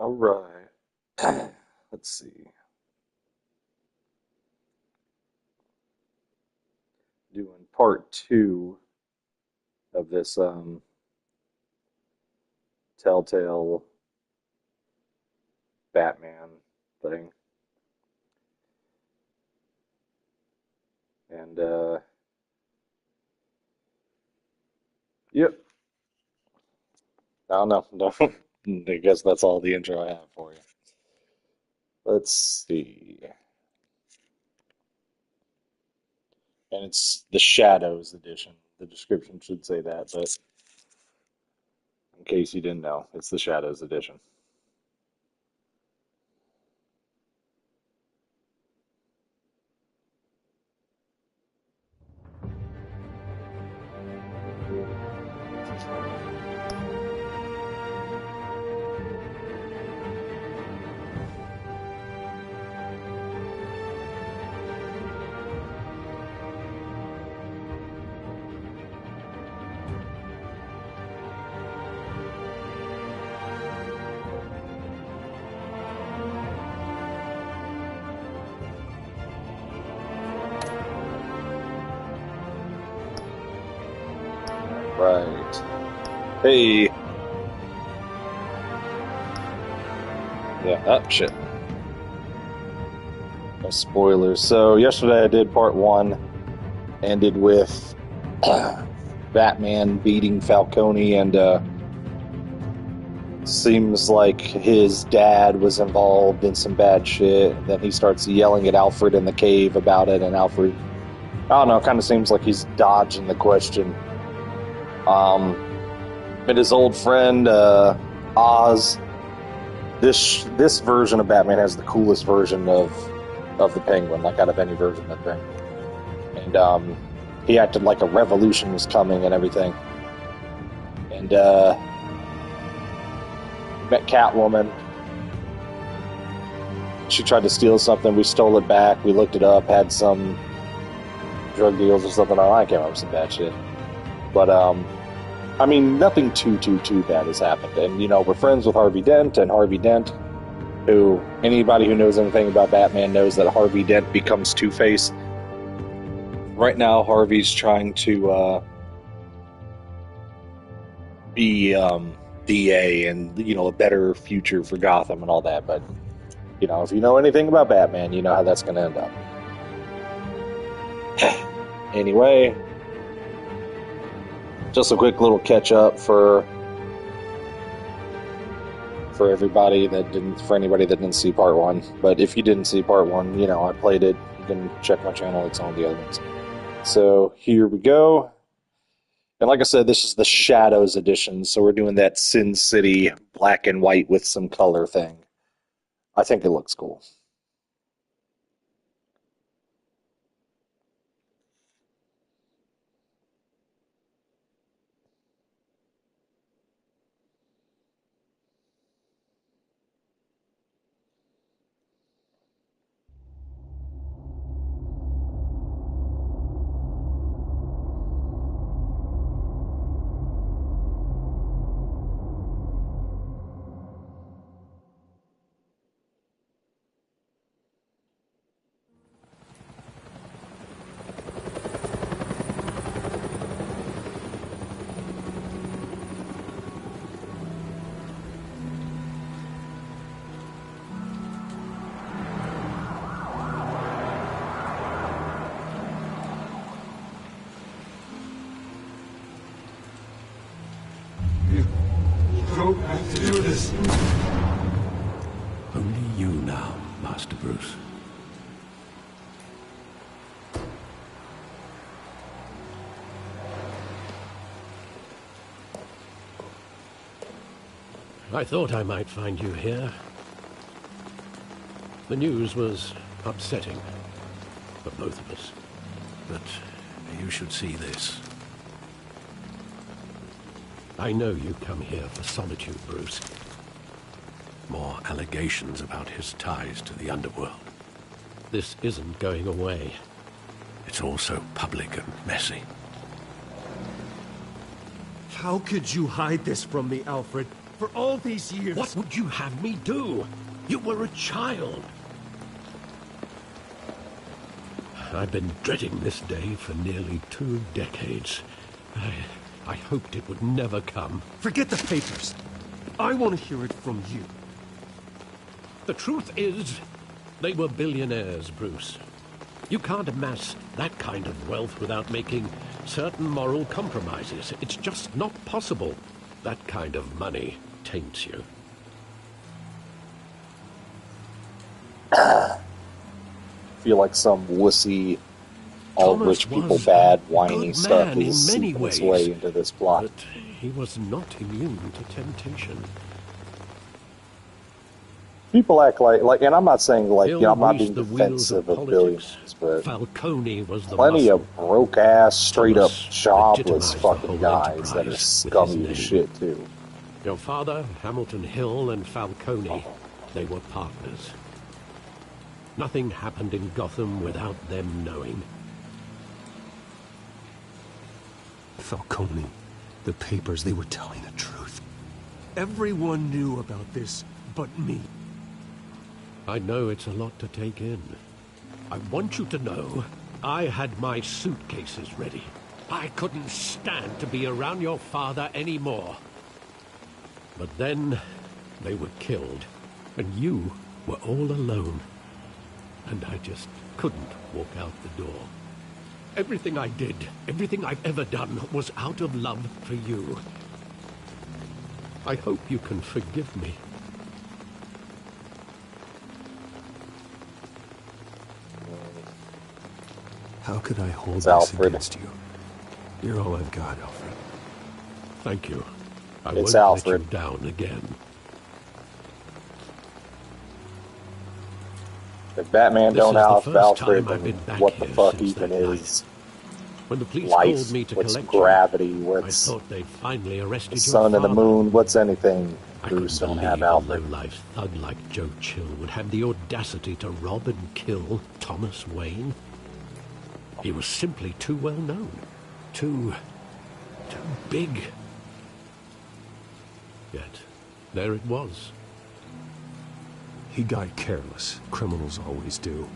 All right. Let's see. Doing part two of this Telltale Batman thing. And yep. I don't know. No, I guess that's all the intro I have for you. Let's see. And it's the Shadows edition. The description should say that, but in case you didn't know, it's the Shadows edition. Right. Hey. Yeah, oh shit. No spoilers. So yesterday I did part one, ended with Batman beating Falcone, and seems like his dad was involved in some bad shit. Then he starts yelling at Alfred in the cave about it, and Alfred, I don't know, kind of seems like he's dodging the question. And his old friend Oz. This version of Batman has the coolest version of the Penguin, like out of any version of the Penguin. And he acted like a revolution was coming and everything. And met Catwoman. She tried to steal something. We stole it back. We looked it up. Had some drug deals or something. I came up with some bad shit. But I mean, nothing too bad has happened. And, you know, we're friends with Harvey Dent, and Harvey Dent, who, anybody who knows anything about Batman knows that Harvey Dent becomes Two-Face. Right now, Harvey's trying to be DA and, you know, a better future for Gotham and all that. But, you know, if you know anything about Batman, you know how that's going to end up. Anyway, just a quick little catch up for everybody that didn't, for anybody that didn't see part one. But if you didn't see part one, you know, I played it. You can check my channel, it's on the other ones. So here we go. And like I said, this is the Shadows edition, so we're doing that Sin City black and white with some color thing. I think it looks cool. Don't have to do this. Only you now, Master Bruce. I thought I might find you here. The news was upsetting for both of us. But you should see this. I know you come here for solitude, Bruce. More allegations about his ties to the underworld. This isn't going away. It's all so public and messy. How could you hide this from me, Alfred? for all these years. What would you have me do? You were a child. I've been dreading this day for nearly 2 decades. I hoped it would never come. Forget the papers. I want to hear it from you. The truth is, they were billionaires, Bruce. You can't amass that kind of wealth without making certain moral compromises. It's just not possible. That kind of money taints you. Feel like some wussy, all Thomas rich people was bad, a whiny good stuff man is in many seeping its ways, way into this plot. But he was not immune to temptation. People act like, and I'm not saying like, you know, I'm not being He'll grease the wheels defensive of politics. billionaires, but Falcone was the plenty muscle. of broke ass, straight up Thomas jobless legitimized the fucking whole guys that are enterprise with scummy his as name. shit too. Your father, Hamilton Hill, and Falcone, they were partners. Nothing happened in Gotham without them knowing. Falcone, the papers, they were telling the truth. Everyone knew about this but me. I know it's a lot to take in. I want you to know, I had my suitcases ready. I couldn't stand to be around your father anymore. But then, they were killed, and you were all alone. And I just couldn't walk out the door. Everything I did, everything I've ever done, was out of love for you. I hope you can forgive me. How could I hold It's this Alfred. against you? You're all I've got, Alfred. Thank you. I It's won't Alfred. let you down again. If Batman This don't is the have first Alfred, time I've then been back what the here fuck since even that night. is When the police life? called me to What's collect gravity? you, I What's thought they'd finally arrested the your sun and the father. moon? What's anything? I Bruce couldn't don't believe have a Alfred. low-life thug like Joe Chill would have the audacity to rob and kill Thomas Wayne. He was simply too well known. Too big. Yet, there it was. He got careless. Criminals always do.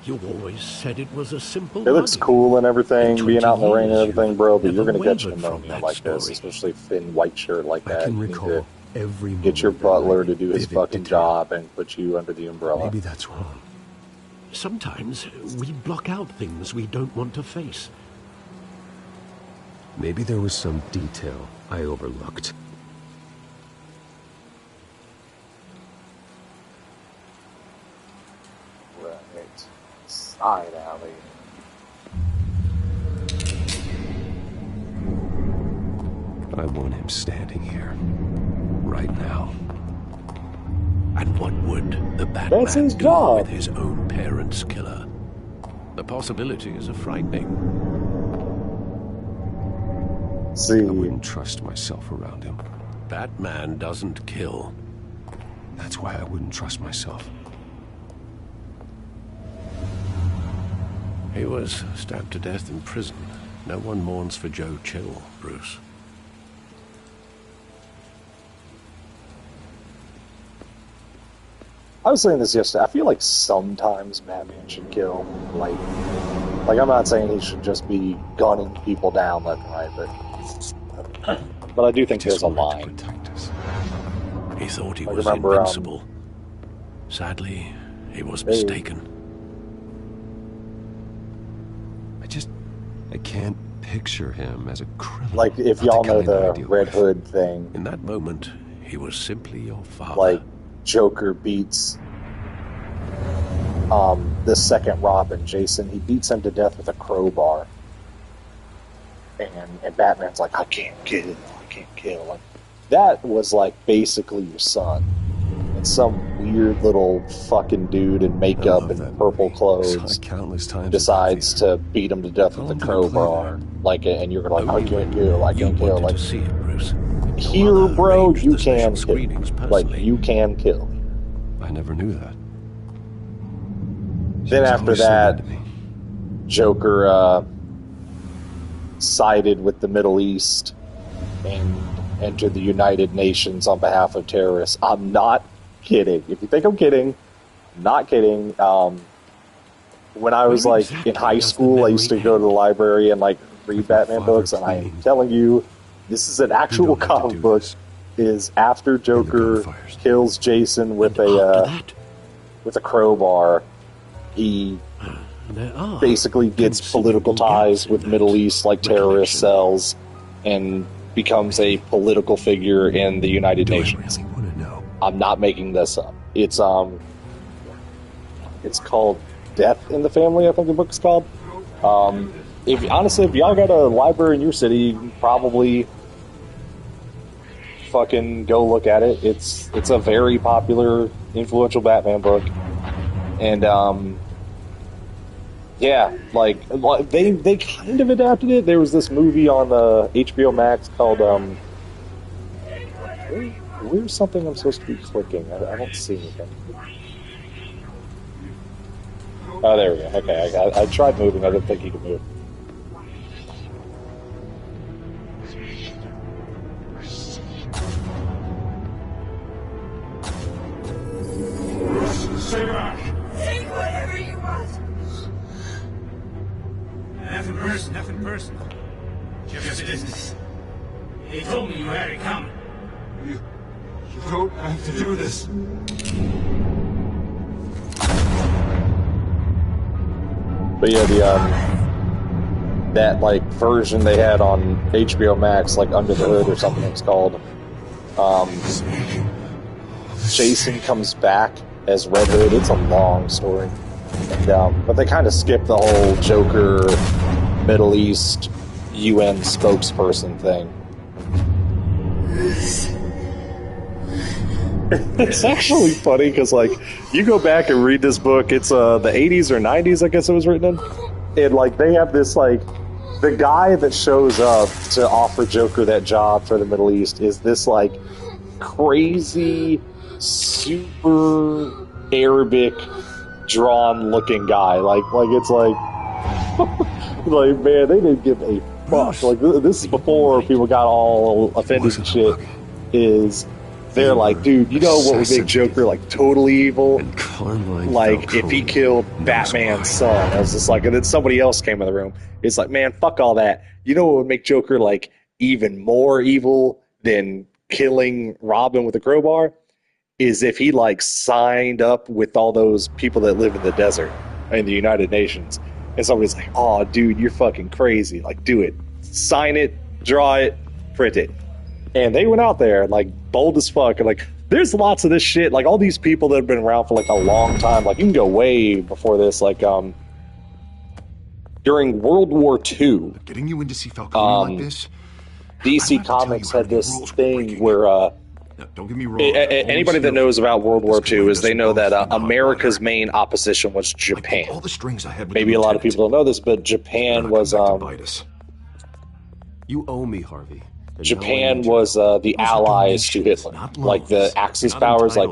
You always said it was a simple It looks mugging. cool and everything, In being out in the 20 rain and years, everything, you've bro, but never you're gonna get wavered from pneumonia that like this, story. especially in white shirt like I that. can You need recall to every moment. get your of that butler night to do in his vivid fucking detail. job and put you under the umbrella. Maybe that's wrong. Sometimes we block out things we don't want to face. Maybe there was some detail I overlooked. Right. Side alley. I want him standing here. Right now. And what would the That's Batman his do job. with his own parents' killer? The possibilities are frightening. See, I wouldn't trust myself around him. Batman doesn't kill. That's why I wouldn't trust myself. He was stabbed to death in prison. No one mourns for Joe Chill, Bruce. I was saying this yesterday. I feel like sometimes Batman should kill. Like I'm not saying he should just be gunning people down left and right, but I do think there's Just a wanted to line. protect us. He thought he I was remember, invincible. Sadly, he was mistaken. I can't picture him as a criminal. Like if Not y'all know kind I the deal Red with. Hood thing, In that moment, he was simply your father. like Joker beats the second Robin, Jason. He beats him to death with a crowbar, and Batman's like, I can't kill. Like that was like basically your son. And some weird little fucking dude in I makeup love and that purple movie. clothes Saw it countless times. decides to beat him to death How with a long did it play crowbar. Like, and you're like, I Only can't when kill. I you can't kill. wanted Like to see it, Bruce. Your here, mother bro, arranged you the special can kill. screenings Like personally. you can kill. I never knew that. She Then was after always so that, good to me. Joker sided with the Middle East entered the United Nations on behalf of terrorists. I'm not kidding. If you think I'm kidding, I'm not kidding. When I was like in high school, I used to go to the library and like read Batman books, and I am telling you, this is an actual comic book. Is after Joker kills Jason with a crowbar, he basically gets political ties with Middle East like terrorist cells and becomes a political figure in the United Nations. I'm not making this up. It's called Death in the Family, I think the book's called. If y'all got a library in your city, you can probably fucking go look at it. It's a very popular, influential Batman book. And yeah, like they kind of adapted it. There was this movie on HBO Max called where's something I'm supposed to be clicking? I don't see anything. Oh, there we go. Okay, I tried moving. I didn't think you could move. Stay back! Take whatever you want! Nothing personal. Just business. He told me you had it coming. You don't have to do this. But yeah, that like version they had on HBO Max, like Under the Hood or something it's called. Jason comes back as Red Hood. It's a long story, and, but they kind of skipped the whole Joker, Middle East, UN spokesperson thing. It's actually funny because, like, you go back and read this book. It's the 80s or 90s, I guess it was written in, and like they have this like the guy that shows up to offer Joker that job for the Middle East is this like crazy, super Arabic drawn looking guy. Like it's like like man, they didn't give a fuck. Like this is before people got all offended and shit. Is they're like, dude, you know what would make Joker like totally evil? Like if he killed Batman's son. I was just like, and then somebody else came in the room. It's like, man, fuck all that. You know what would make Joker like even more evil than killing Robin with a crowbar? Is if he like signed up with all those people that live in the desert in the United Nations. And somebody's like, oh, dude, you're fucking crazy. Like, do it. Sign it, draw it, print it. And they went out there, like, bold as fuck. And, like, there's lots of this shit. Like, all these people that have been around for, like, a long time. Like, you can go way before this. Like, during World War II, getting you in to see Falcone like this, DC Comics had this thing where, don't get me wrong. Anybody that knows about World War II is they know that America's main opposition was Japan. All the strings I had with Maybe a lot of people don't know this, but Japan was, you owe me, Harvey. Japan was the allies to Hitler. Like the Axis powers, like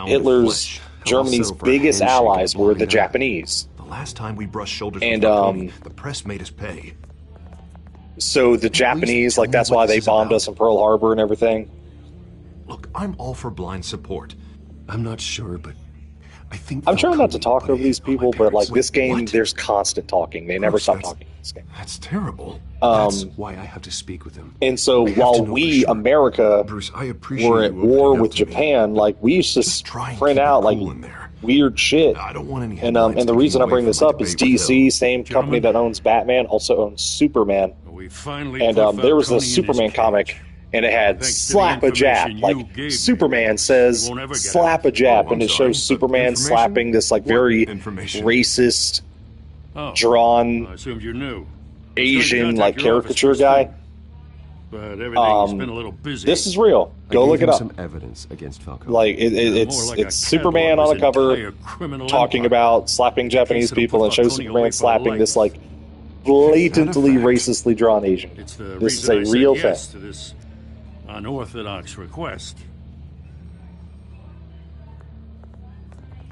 Hitler's, Germany's biggest allies were the Japanese. The last time we brushed shoulders and with Falcone, the press made us pay. So the Japanese, like that's why they bombed us in Pearl Harbor and everything. Look, I'm all for blind support. I'm not sure, but I think I'm trying not to talk over these people, but like this game, there's constant talking. They never stop talking in this game. That's terrible. That's why I have to speak with him. And so while we, America, Bruce, were at war with Japan, like we used to print out like weird shit. I don't want any and the reason I bring this up is DC, same company that owns Batman, also owns Superman. And there was a Superman comic. And it had slap a jab, like Superman says slap a jab, and it shows Superman slapping this like very racist, drawn Asian like caricature guy. But everything's been a little busy. This is real. Go look it up. Some evidence against Falcone. Like it's Superman on a cover talking about slapping Japanese people, and shows Superman slapping this like blatantly racistly drawn Asian. This is a real thing. Unorthodox request.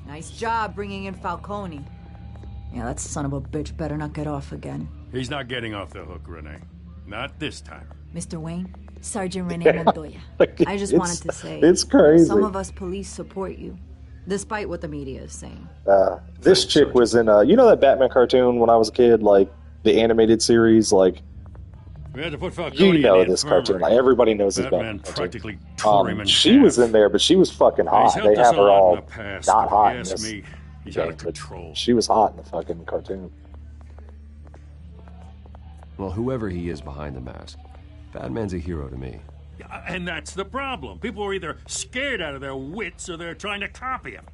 Nice job bringing in Falcone. Yeah, that son of a bitch better not get off again. He's not getting off the hook, Renee. Not this time. Mr. Wayne, Sergeant Rene Montoya. Like, I just wanted to say, it's crazy. some of us police support you, despite what the media is saying. This chick was in, you know that Batman cartoon when I was a kid, like the animated series, like. We had to put Falcone You know in the this infirmary. cartoon. Like, everybody knows this Batman Batman practically cartoon. tore him in She half. was in there, but she was fucking hot. He's They helped us have a her lot all in the past, not but hot if in you ask this me, he's out of game, but control. she was hot in the fucking cartoon. Well, whoever he is behind the mask, Batman's a hero to me. Yeah, and that's the problem. People are either scared out of their wits or they're trying to copy him.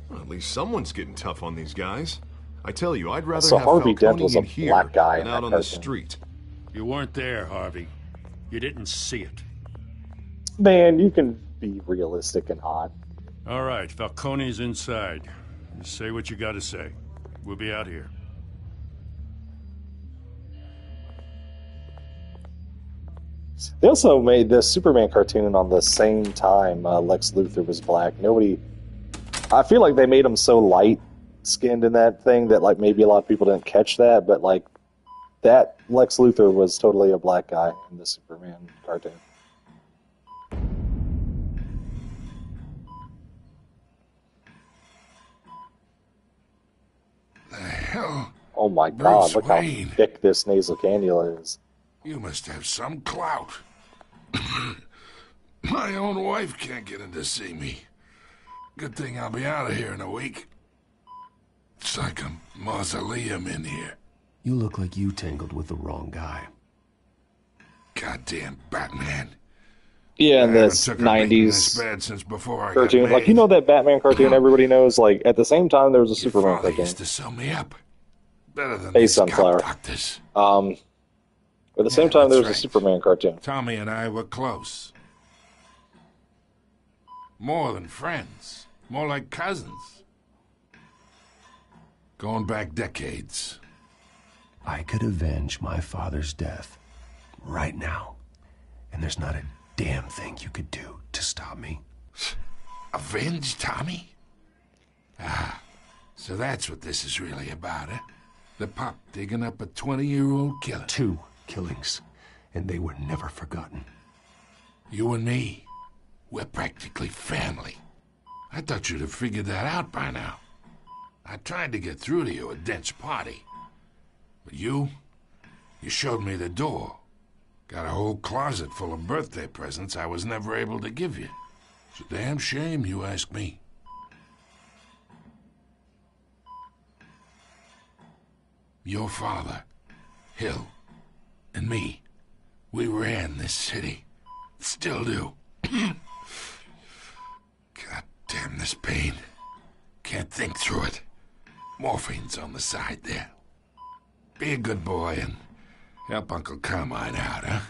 Well, at least someone's getting tough on these guys. I tell you, I'd rather So have Harvey Dent Falcone was a in here black guy than in out that on the cartoon. street. You weren't there, Harvey. You didn't see it. Man, you can be realistic and hot. All right, Falcone's inside. You say what you gotta say. We'll be out here. They also made this Superman cartoon on the same time Lex Luthor was black. I feel like they made him so light-skinned in that thing that like maybe a lot of people didn't catch that, but like that Lex Luthor was totally a black guy in the Superman cartoon. The hell? Oh my god, Bruce look how Wayne. thick this nasal cannula is. You must have some clout. My own wife can't get in to see me. Good thing I'll be out of here in a week. It's like a mausoleum in here. You look like you tangled with the wrong guy. Goddamn Batman. Yeah, in I haven't this took a beating this 90s bad since before I cartoon. got Like, you made. know that Batman cartoon everybody knows? Like, at the same time, there was a Your Superman father cartoon. used to sew me up. Better than Hey, these Sunflower. cop doctors. At the same Yeah, time, there was that's a right. Superman cartoon. Tommy and I were close. More than friends. More like cousins. Going back decades. I could avenge my father's death right now, and there's not a damn thing you could do to stop me. Avenge Tommy? Ah, so that's what this is really about, eh? The pop digging up a 20-year-old killer. 2 killings, and they were never forgotten. You and me, we're practically family. I thought you'd have figured that out by now. I tried to get through to you at Dent's party. But you showed me the door. Got a whole closet full of birthday presents I was never able to give you. It's a damn shame, you ask me. Your father, Hill, and me, we ran this city. Still do. God damn this pain. Can't think through it. Morphine's on the side there. Be a good boy and help Uncle Carmine out, huh?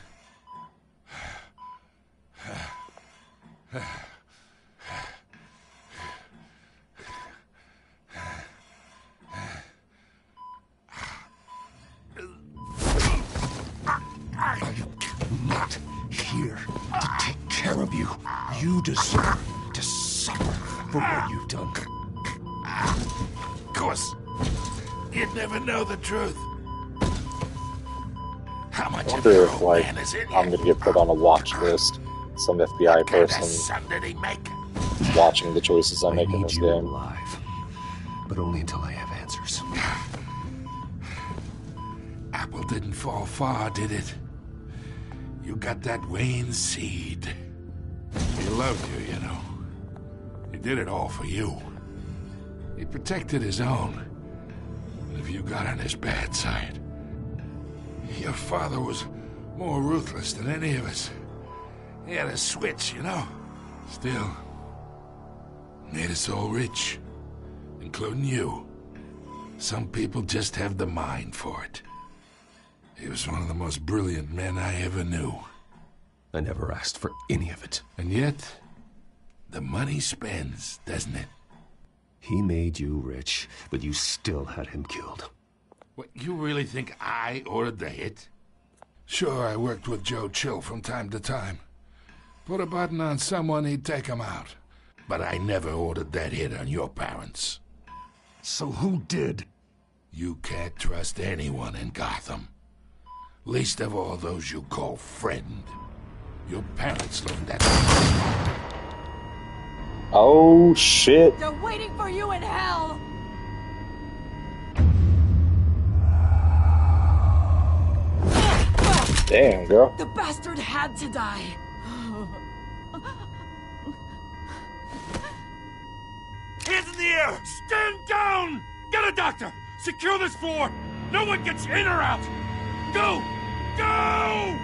Not here to take care of you. You deserve to suffer for what you've done. Of course. You'd never know the truth. How much I of wonder your if, old like, man is in you? I'm gonna get put on a watch list. Some FBI What kind of person son did he make? watching the choices I I make in need this you game. alive, but only until I have answers. Apple didn't fall far, did it? You got that Wayne seed. He loved you, you know. He did it all for you. He protected his own. If you got on his bad side. Your father was more ruthless than any of us. He had a switch, you know. Still, made us all rich. Including you. Some people just have the mind for it. He was one of the most brilliant men I ever knew. I never asked for any of it. And yet, the money spends, doesn't it? He made you rich, but you still had him killed. What, you really think I ordered the hit? Sure, I worked with Joe Chill from time to time. Put a button on someone, he'd take him out. But I never ordered that hit on your parents. So who did? You can't trust anyone in Gotham. Least of all those you call friend. Your parents learned that. Oh, shit. They're waiting for you in hell! Damn, girl. The bastard had to die. Hands in the air! Stand down! Get a doctor! Secure this floor! No one gets in or out! Go! Go!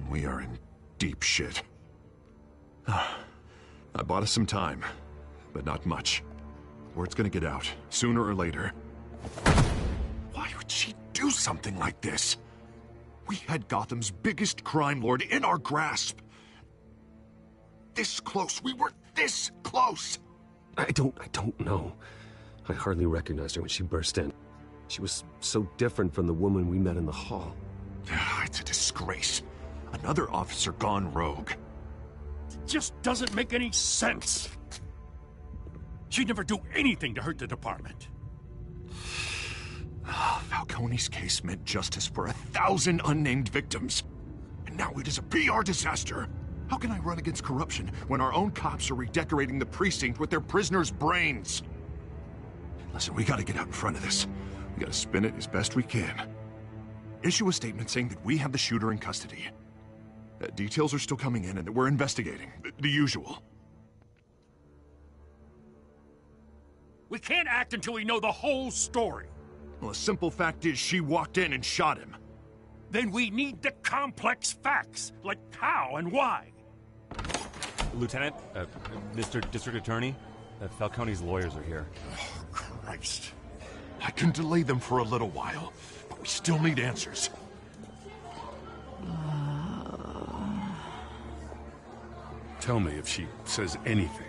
We are in deep shit. I bought us some time, but not much. Word's gonna get out, sooner or later. Why would she do something like this? We had Gotham's biggest crime lord in our grasp. This close. We were this close. I don't know. I hardly recognized her when she burst in. She was so different from the woman we met in the hall. It's a disgrace. Another officer gone rogue. It just doesn't make any sense. She'd never do anything to hurt the department. Falcone's case meant justice for 1,000 unnamed victims. And now it is a PR disaster. How can I run against corruption when our own cops are redecorating the precinct with their prisoners' brains? Listen, we gotta get out in front of this. We gotta spin it as best we can. Issue a statement saying that we have the shooter in custody. Details are still coming in and that we're investigating. The usual. We can't act until we know the whole story. Well, the simple fact is she walked in and shot him. Then we need the complex facts, like how and why. Lieutenant, Mr. District Attorney, Falcone's lawyers are here. Oh, Christ. I can delay them for a little while, but we still need answers. Tell me if she says anything.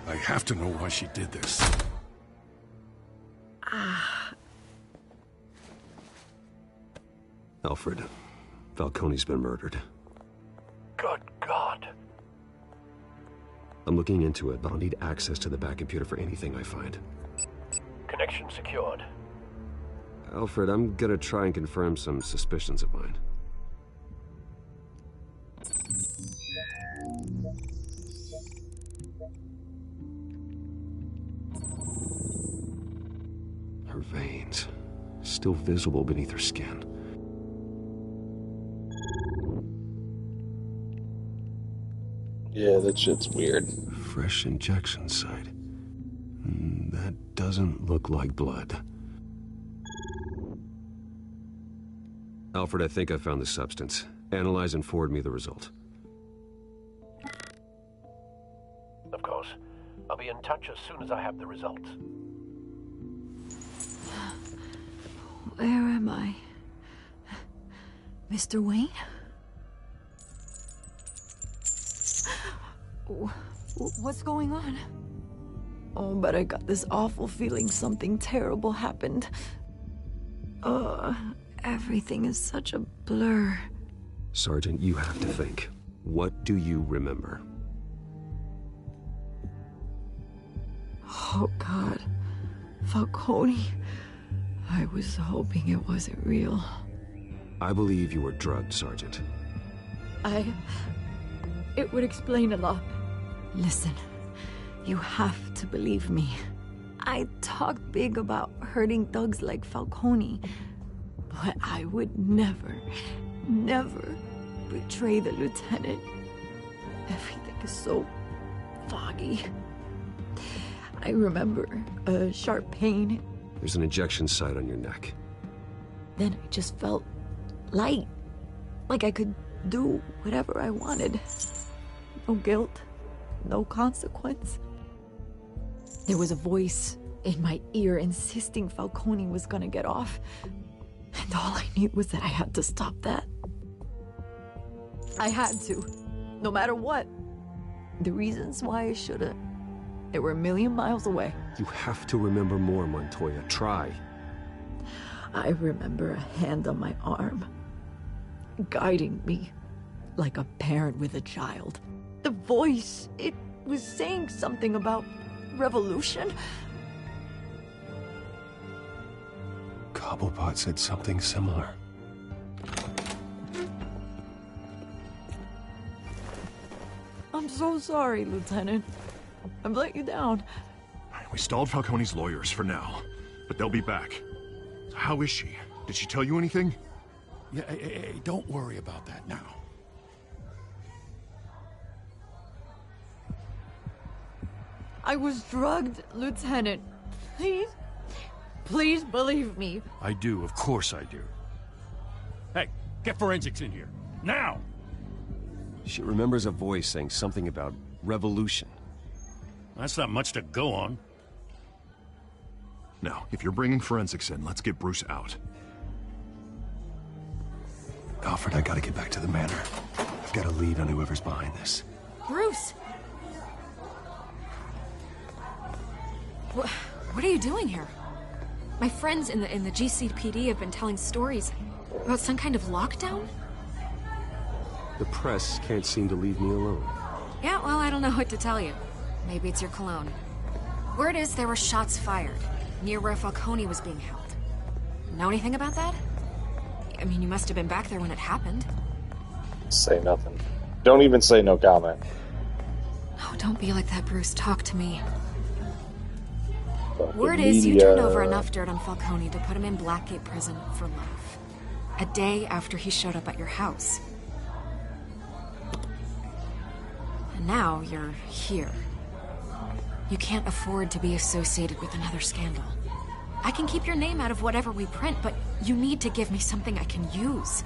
I have to know why she did this. Alfred, Falcone's been murdered. Good God. I'm looking into it, but I'll need access to the back computer for anything I find. Connection secured. Alfred, I'm gonna try and confirm some suspicions of mine. Her veins, still visible beneath her skin. Yeah, that shit's weird. Fresh injection site. That doesn't look like blood. Alfred, I think I found the substance. Analyze and forward me the result. Of course. I'll be in touch as soon as I have the results. Where am I? Mr. Wayne? What's going on? Oh, but I got this awful feeling something terrible happened. Everything is such a blur. Sergeant, you have to think. What do you remember? Oh, God. Falcone. I was hoping it wasn't real. I believe you were drugged, Sergeant. It would explain a lot. Listen, you have to believe me. I talked big about hurting thugs like Falcone, but I would never betray the lieutenant. Everything is so foggy. I remember a sharp pain. There's an injection site on your neck. Then I just felt light, like I could do whatever I wanted. No guilt, no consequence. There was a voice in my ear insisting Falcone was gonna get off. And all I knew was that I had to stop that. I had to, no matter what. The reasons why I should've, They were a million miles away. You have to remember more, Montoya. Try. I remember a hand on my arm, guiding me like a parent with a child. The voice, it was saying something about revolution. Cobblepot said something similar. I'm so sorry, Lieutenant. I've let you down. We stalled Falcone's lawyers for now, but they'll be back. How is she? Did she tell you anything? Yeah, hey, don't worry about that now. I was drugged, Lieutenant. Please, please believe me. I do, of course I do. Hey, get forensics in here. Now! She remembers a voice saying something about revolution. That's not much to go on. Now, if you're bringing forensics in, let's get Bruce out. Alfred, I gotta get back to the manor. I've got a lead on whoever's behind this. Bruce! What are you doing here? My friends in the GCPD have been telling stories about some kind of lockdown? The press can't seem to leave me alone. Yeah, well, I don't know what to tell you. Maybe it's your cologne. Word is there were shots fired near where Falcone was being held. Know anything about that? I mean, you must have been back there when it happened. Say nothing. Don't even say no comment. Oh, don't be like that, Bruce. Talk to me. Fucking Word is you media. turned over enough dirt on Falcone to put him in Blackgate Prison for life. A day after he showed up at your house. And now you're here. You can't afford to be associated with another scandal. I can keep your name out of whatever we print, but you need to give me something I can use.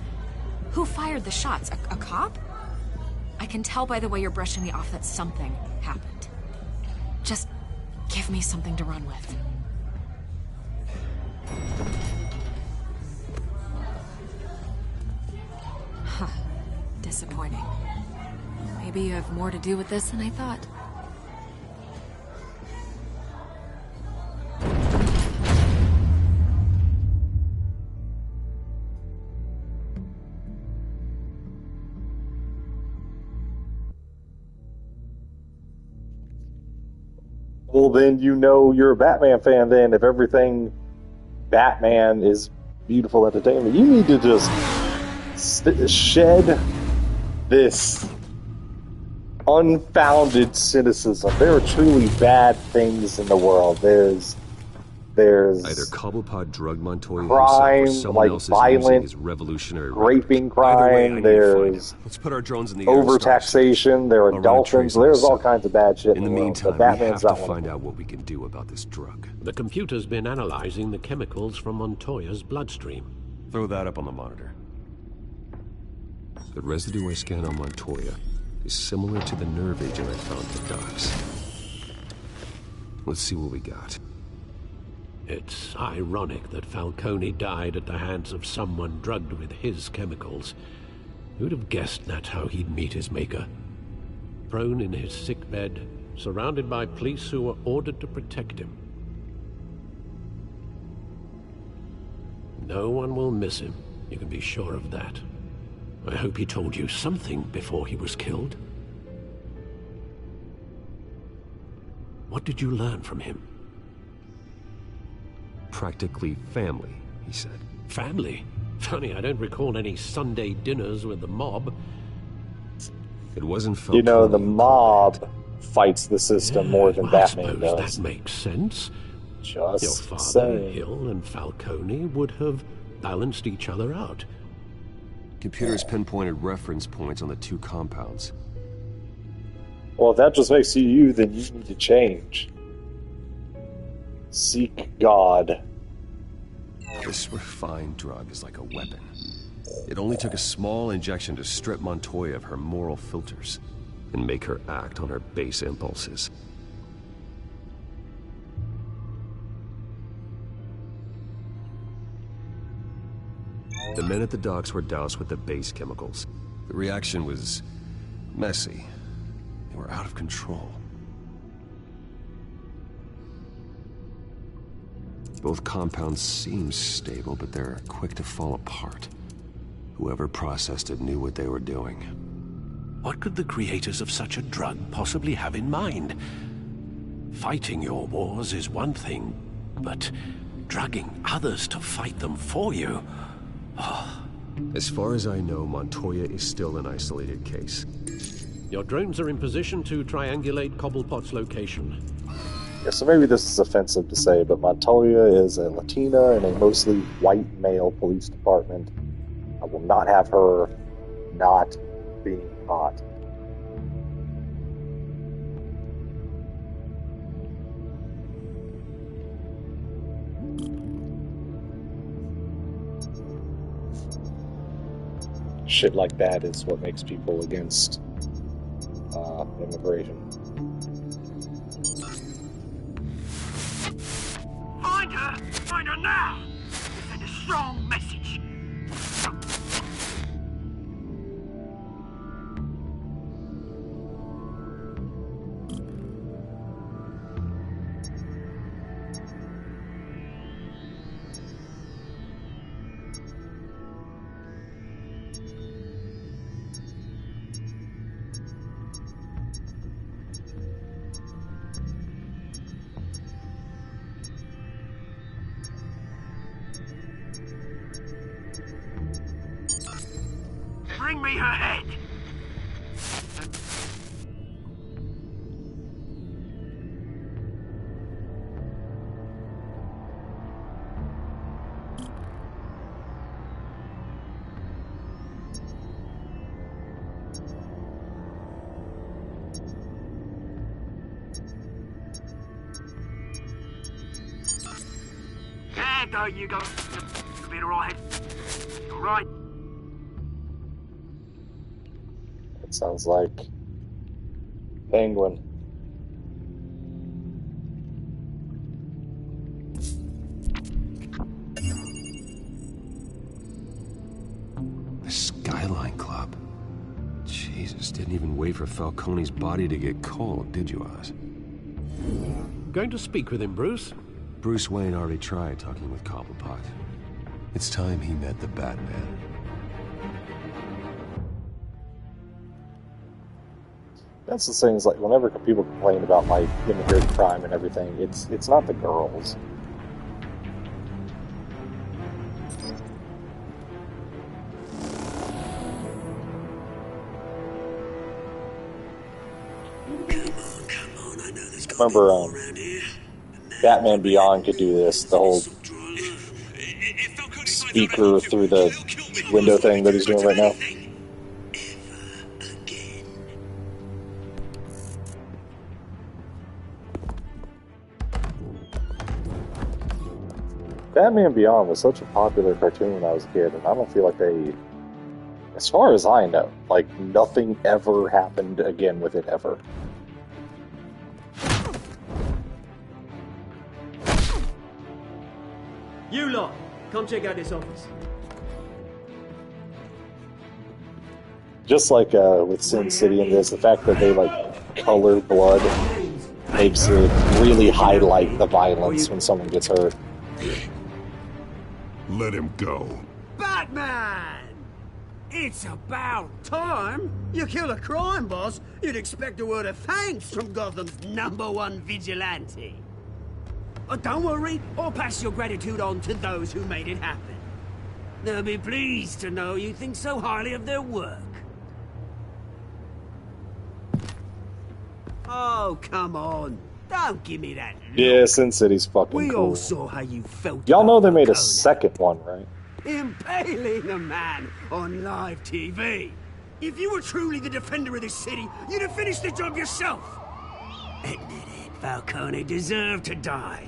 Who fired the shots? A cop? I can tell by the way you're brushing me off that something happened. Just give me something to run with. Huh. Disappointing. Maybe you have more to do with this than I thought. Well, then you know you're a Batman fan then. If everything Batman is beautiful entertainment, you need to just shed this unfounded cynicism. There are truly bad things in the world. There's either Cobblepot drugged Montoya crime, himself, or someone like else is violent using his revolutionary raping rhetoric. Either way, I crime. need to find There's him. Let's put our drones in the air and start overtaxation. There are I'll run a dolphins. trace on There's the all cell. kinds of bad shit In the world, meantime, but we have Batman's to not one of find them. out what we can do about this drug. The computer's been analyzing the chemicals from Montoya's bloodstream. Throw that up on the monitor. The residue I scan on Montoya is similar to the nerve agent I found at the docks. Let's see what we got. It's ironic that Falcone died at the hands of someone drugged with his chemicals. Who'd have guessed that's how he'd meet his maker? Prone in his sickbed, surrounded by police who were ordered to protect him. No one will miss him, you can be sure of that. I hope he told you something before he was killed. What did you learn from him? Practically family, he said. Family? Funny, I don't recall any Sunday dinners with the mob. It wasn't Falcone. You know, the mob fights the system more than Well, I Batman suppose does. that makes sense. Just Your father, saying. Hill, and Falcone would have balanced each other out. Computers pinpointed reference points on the two compounds. Well, if that just makes you you, then you need to change. Seek God. This refined drug is like a weapon. It only took a small injection to strip Montoya of her moral filters and make her act on her base impulses. The men at the docks were doused with the base chemicals. The reaction was messy. They were out of control. Both compounds seem stable, but they're quick to fall apart. Whoever processed it knew what they were doing. What could the creators of such a drug possibly have in mind? Fighting your wars is one thing, but drugging others to fight them for you? Oh. As far as I know, Montoya is still an isolated case. Your drones are in position to triangulate Cobblepot's location. Yeah, so maybe this is offensive to say, but Montoya is a Latina in a mostly white male police department. I will not have her not being hot. Shit like that is what makes people against immigration. Find her! Find her now! Send a strong message! Bring me her head! There you go. You'll be alright. Alright. That sounds like Penguin. The Skyline Club. Jesus, didn't even wait for Falcone's body to get cold, did you, Oz? Going to speak with him, Bruce? Bruce Wayne already tried talking with Cobblepot. It's time he met the Batman. That's the thing, is like whenever people complain about like immigrant crime and everything, it's not the girls. I remember Batman Beyond could do this, the whole speaker through the window thing that he's doing right now. Batman Beyond was such a popular cartoon when I was a kid, and I don't feel like they, as far as I know, like nothing ever happened again with it ever. You lot, come check out this office. Just like with Sin City and this, the fact that they like color blood makes it really highlight the violence when someone gets hurt. Let him go. Batman! It's about time. You kill a crime boss, you'd expect a word of thanks from Gotham's #1 vigilante. But don't worry, I'll pass your gratitude on to those who made it happen. They'll be pleased to know you think so highly of their work. Oh, come on. Don't give me that look. Yeah, Sin City's fucking We cool. all saw how you felt. Y'all know they made a Falcone. second one, right? Impaling a man on live TV. If you were truly the defender of this city, you'd have finished the job yourself. Admit it, Falcone deserved to die.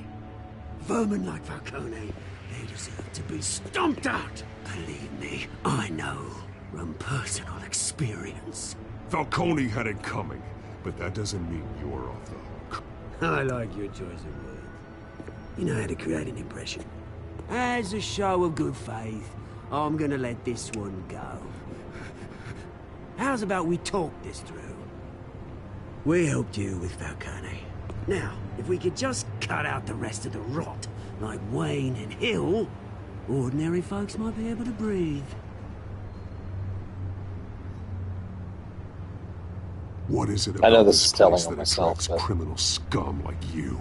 Vermin like Falcone, they deserve to be stomped out. Believe me, I know from personal experience. Falcone had it coming, but that doesn't mean you're off the hook. I like your choice of words. You know how to create an impression. As a show of good faith, I'm gonna let this one go. How's about we talk this through? We helped you with Falcone. Now, if we could just cut out the rest of the rot, like Wayne and Hill, ordinary folks might be able to breathe. What is it I know about this this is telling place on that myself, attracts but criminal scum like you?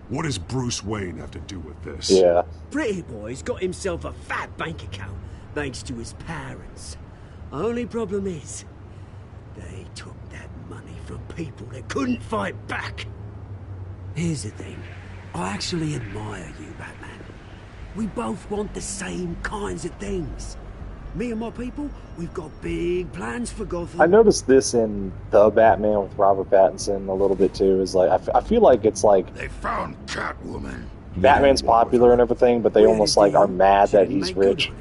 What does Bruce Wayne have to do with this? yeah. Pretty boy's got himself a fat bank account, thanks to his parents. Only problem is, they took that money from people that couldn't fight back. Here's the thing. I actually admire you, Batman. We both want the same kinds of things. Me and my people, we've got big plans for Gotham. I noticed this in The Batman with Robert Pattinson a little bit too. Is like I feel like it's like They found Catwoman. Batman's popular and everything, but they almost like are mad that he's rich.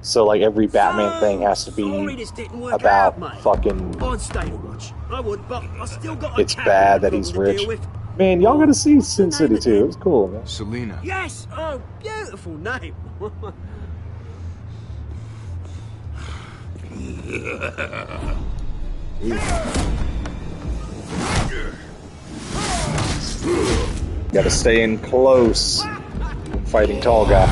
So like every Batman thing has to be about fucking. I'd stay to watch. I would, but I still got a It's bad that he's rich. Man, y'all gotta see Sin City 2. It was cool, man. Selina. Yes! Oh, beautiful name. Gotta stay in close. Fighting tall guy.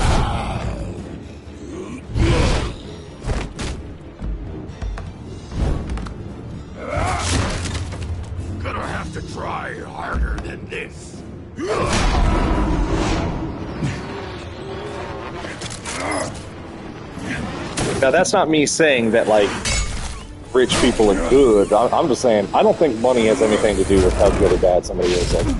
Gonna have to try harder than this. Now that's not me saying that like rich people are good. I'm just saying I don't think money has anything to do with how good or bad somebody is. Like,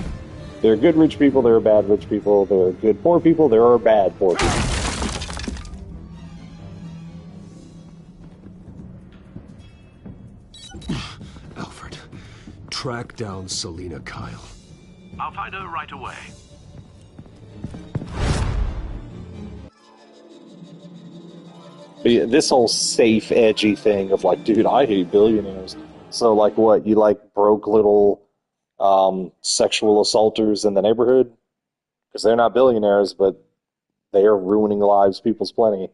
there are good rich people, there are bad rich people, there are good poor people, there are bad poor people. Alfred, track down Selina Kyle. I'll find her right away. But yeah, this whole safe, edgy thing of like, dude, I hate billionaires. So like what, you like broke little sexual assaulters in the neighborhood? Because they're not billionaires, but they are ruining lives, people's plenty.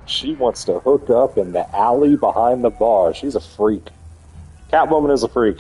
She wants to hook up in the alley behind the bar. She's a freak. Catwoman is a freak.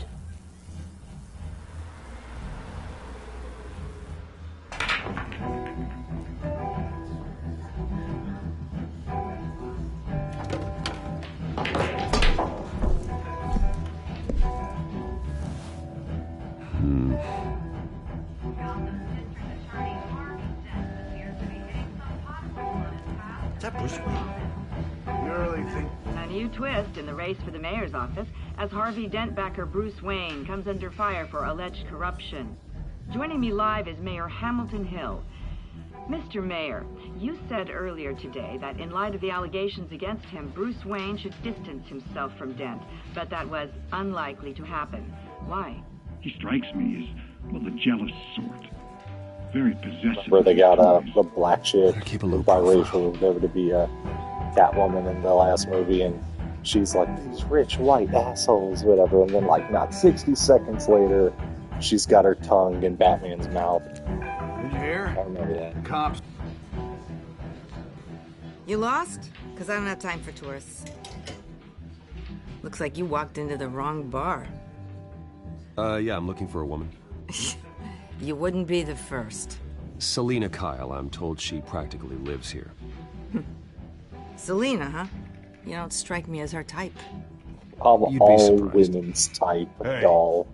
Is that Bruce Wayne? You really think? A new twist in the race for the mayor's office as Harvey Dentbacker Bruce Wayne comes under fire for alleged corruption. Joining me live is Mayor Hamilton Hill. Mr. Mayor, you said earlier today that in light of the allegations against him, Bruce Wayne should distance himself from Dent, but that was unlikely to happen. Why? He strikes me as, well, the jealous sort. Very possessive. Where they got the black chick, biracial, whatever, to be a Catwoman in the last movie, and she's like, these rich white assholes, whatever, and then like not 60 seconds later, she's got her tongue in Batman's mouth. Did you hear? I remember that. Cops. You lost? Because I don't have time for tourists. Looks like you walked into the wrong bar. Yeah, I'm looking for a woman. You wouldn't be the first. Selina Kyle, I'm told she practically lives here. Selina, huh? You don't strike me as her type. I'm You'd be all surprised. women's type of Hey. doll.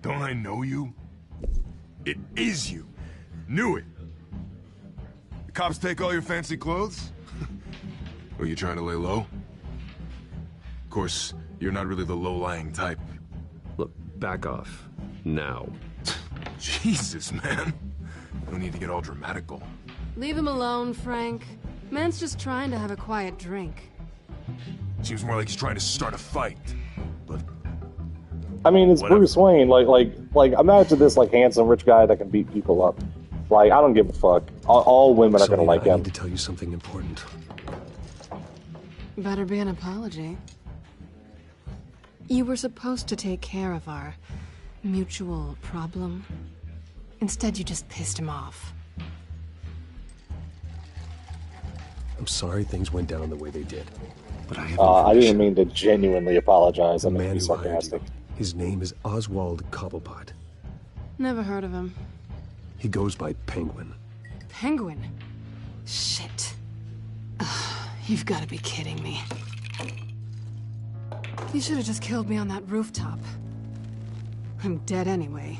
Don't I know you? It is you. Knew it. The cops take all your fancy clothes? Were you trying to lay low? Of course, you're not really the low-lying type. Look, back off. Now. Jesus, man. No need to get all dramatical. Leave him alone, Frank. Man's just trying to have a quiet drink. Seems more like he's trying to start a fight. But I mean, it's Whatever. Bruce Wayne. Like, imagine this like handsome rich guy that can beat people up. Like, I don't give a fuck. All women are gonna Selina, like I him. need to tell you something important. Better be an apology. You were supposed to take care of our mutual problem. Instead, you just pissed him off. I'm sorry things went down the way they did. But I have I didn't mean to genuinely apologize. The I meant to man be who hired sarcastic. you. His name is Oswald Cobblepot. Never heard of him. He goes by Penguin. Penguin? Shit. Ugh, you've got to be kidding me. You should have just killed me on that rooftop. I'm dead anyway.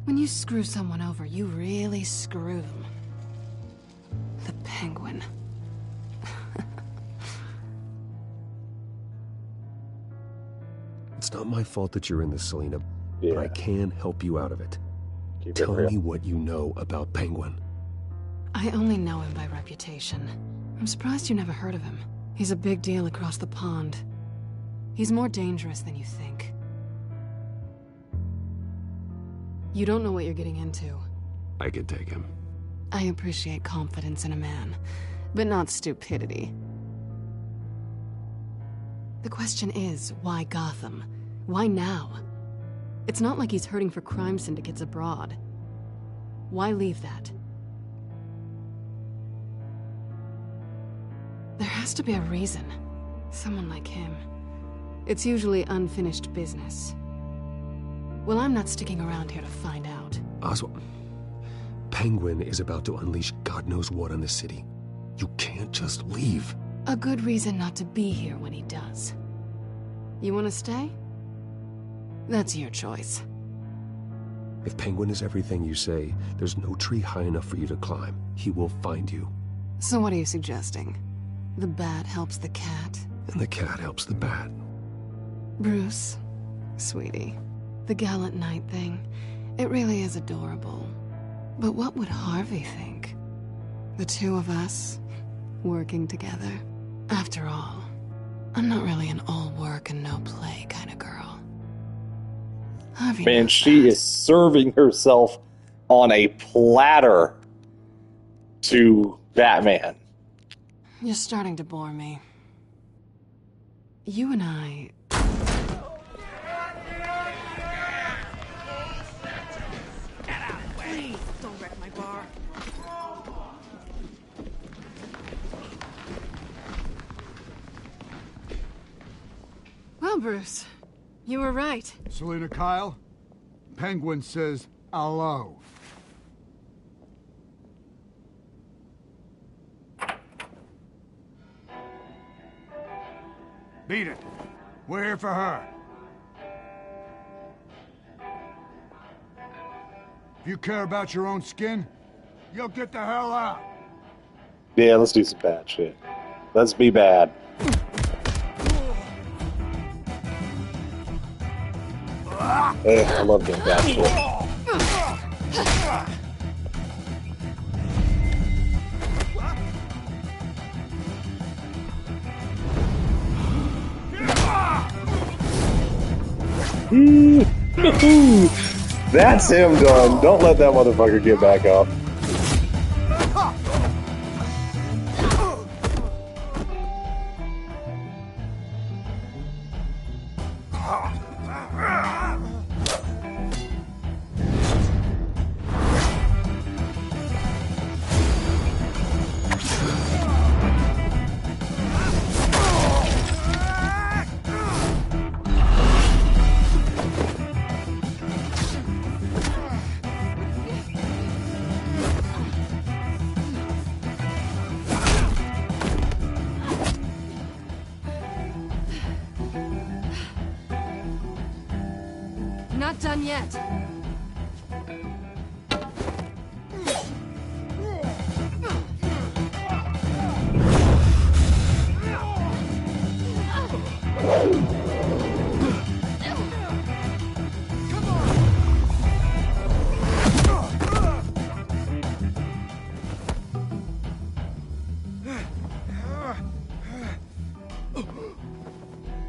When you screw someone over, you really screw them. The Penguin. It's not my fault that you're in this, Selena, Yeah. but I can help you out of it. Keep it Tell real. me what you know about Penguin. I only know him by reputation. I'm surprised you never heard of him. He's a big deal across the pond. He's more dangerous than you think. You don't know what you're getting into. I can take him. I appreciate confidence in a man, but not stupidity. The question is, why Gotham? Why now? It's not like he's hurting for crime syndicates abroad. Why leave that? There has to be a reason. Someone like him. It's usually unfinished business. Well, I'm not sticking around here to find out. Oswald, Penguin is about to unleash God knows what on the city. You can't just leave. A good reason not to be here when he does. You want to stay? That's your choice. If Penguin is everything you say, there's no tree high enough for you to climb. He will find you. So what are you suggesting? The bat helps the cat? And the cat helps the bat. Bruce, sweetie, the gallant knight thing, it really is adorable. But what would Harvey think? The two of us, working together? After all, I'm not really an all work and no play kind of girl. Harvey Man, knows she that. is serving herself on a platter to Batman. You're starting to bore me. You and I... Please, don't wreck my bar. Well, Bruce, you were right. Selena Kyle, Penguin says hello. Beat it. We're here for her. If you care about your own skin, you'll get the hell out. Yeah, let's do some bad shit. Let's be bad. I love doing bad shit. That's him done. Don't let that motherfucker get back up. Not done yet.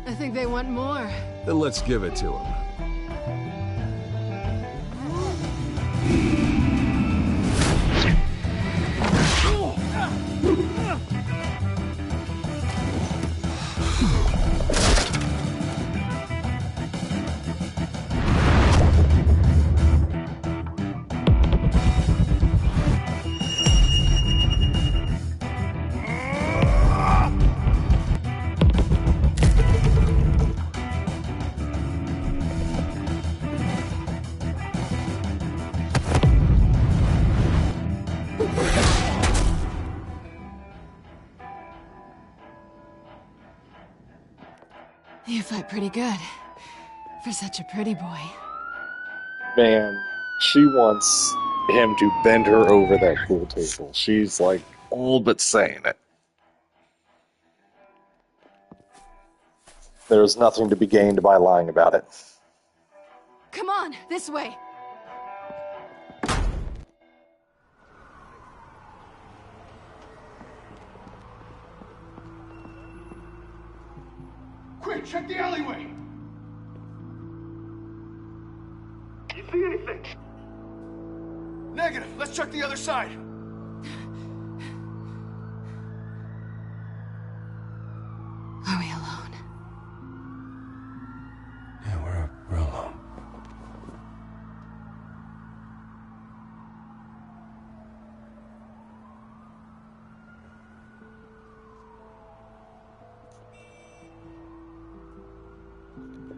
I think they want more. Then let's give it to him. You fight pretty good. For such a pretty boy. Man, she wants him to bend her over that pool table. She's like all but saying it. There's nothing to be gained by lying about it. Come on, this way. Quick, check the alleyway! You see anything? Negative. Let's check the other side. Are we alone? Yeah, we're alone.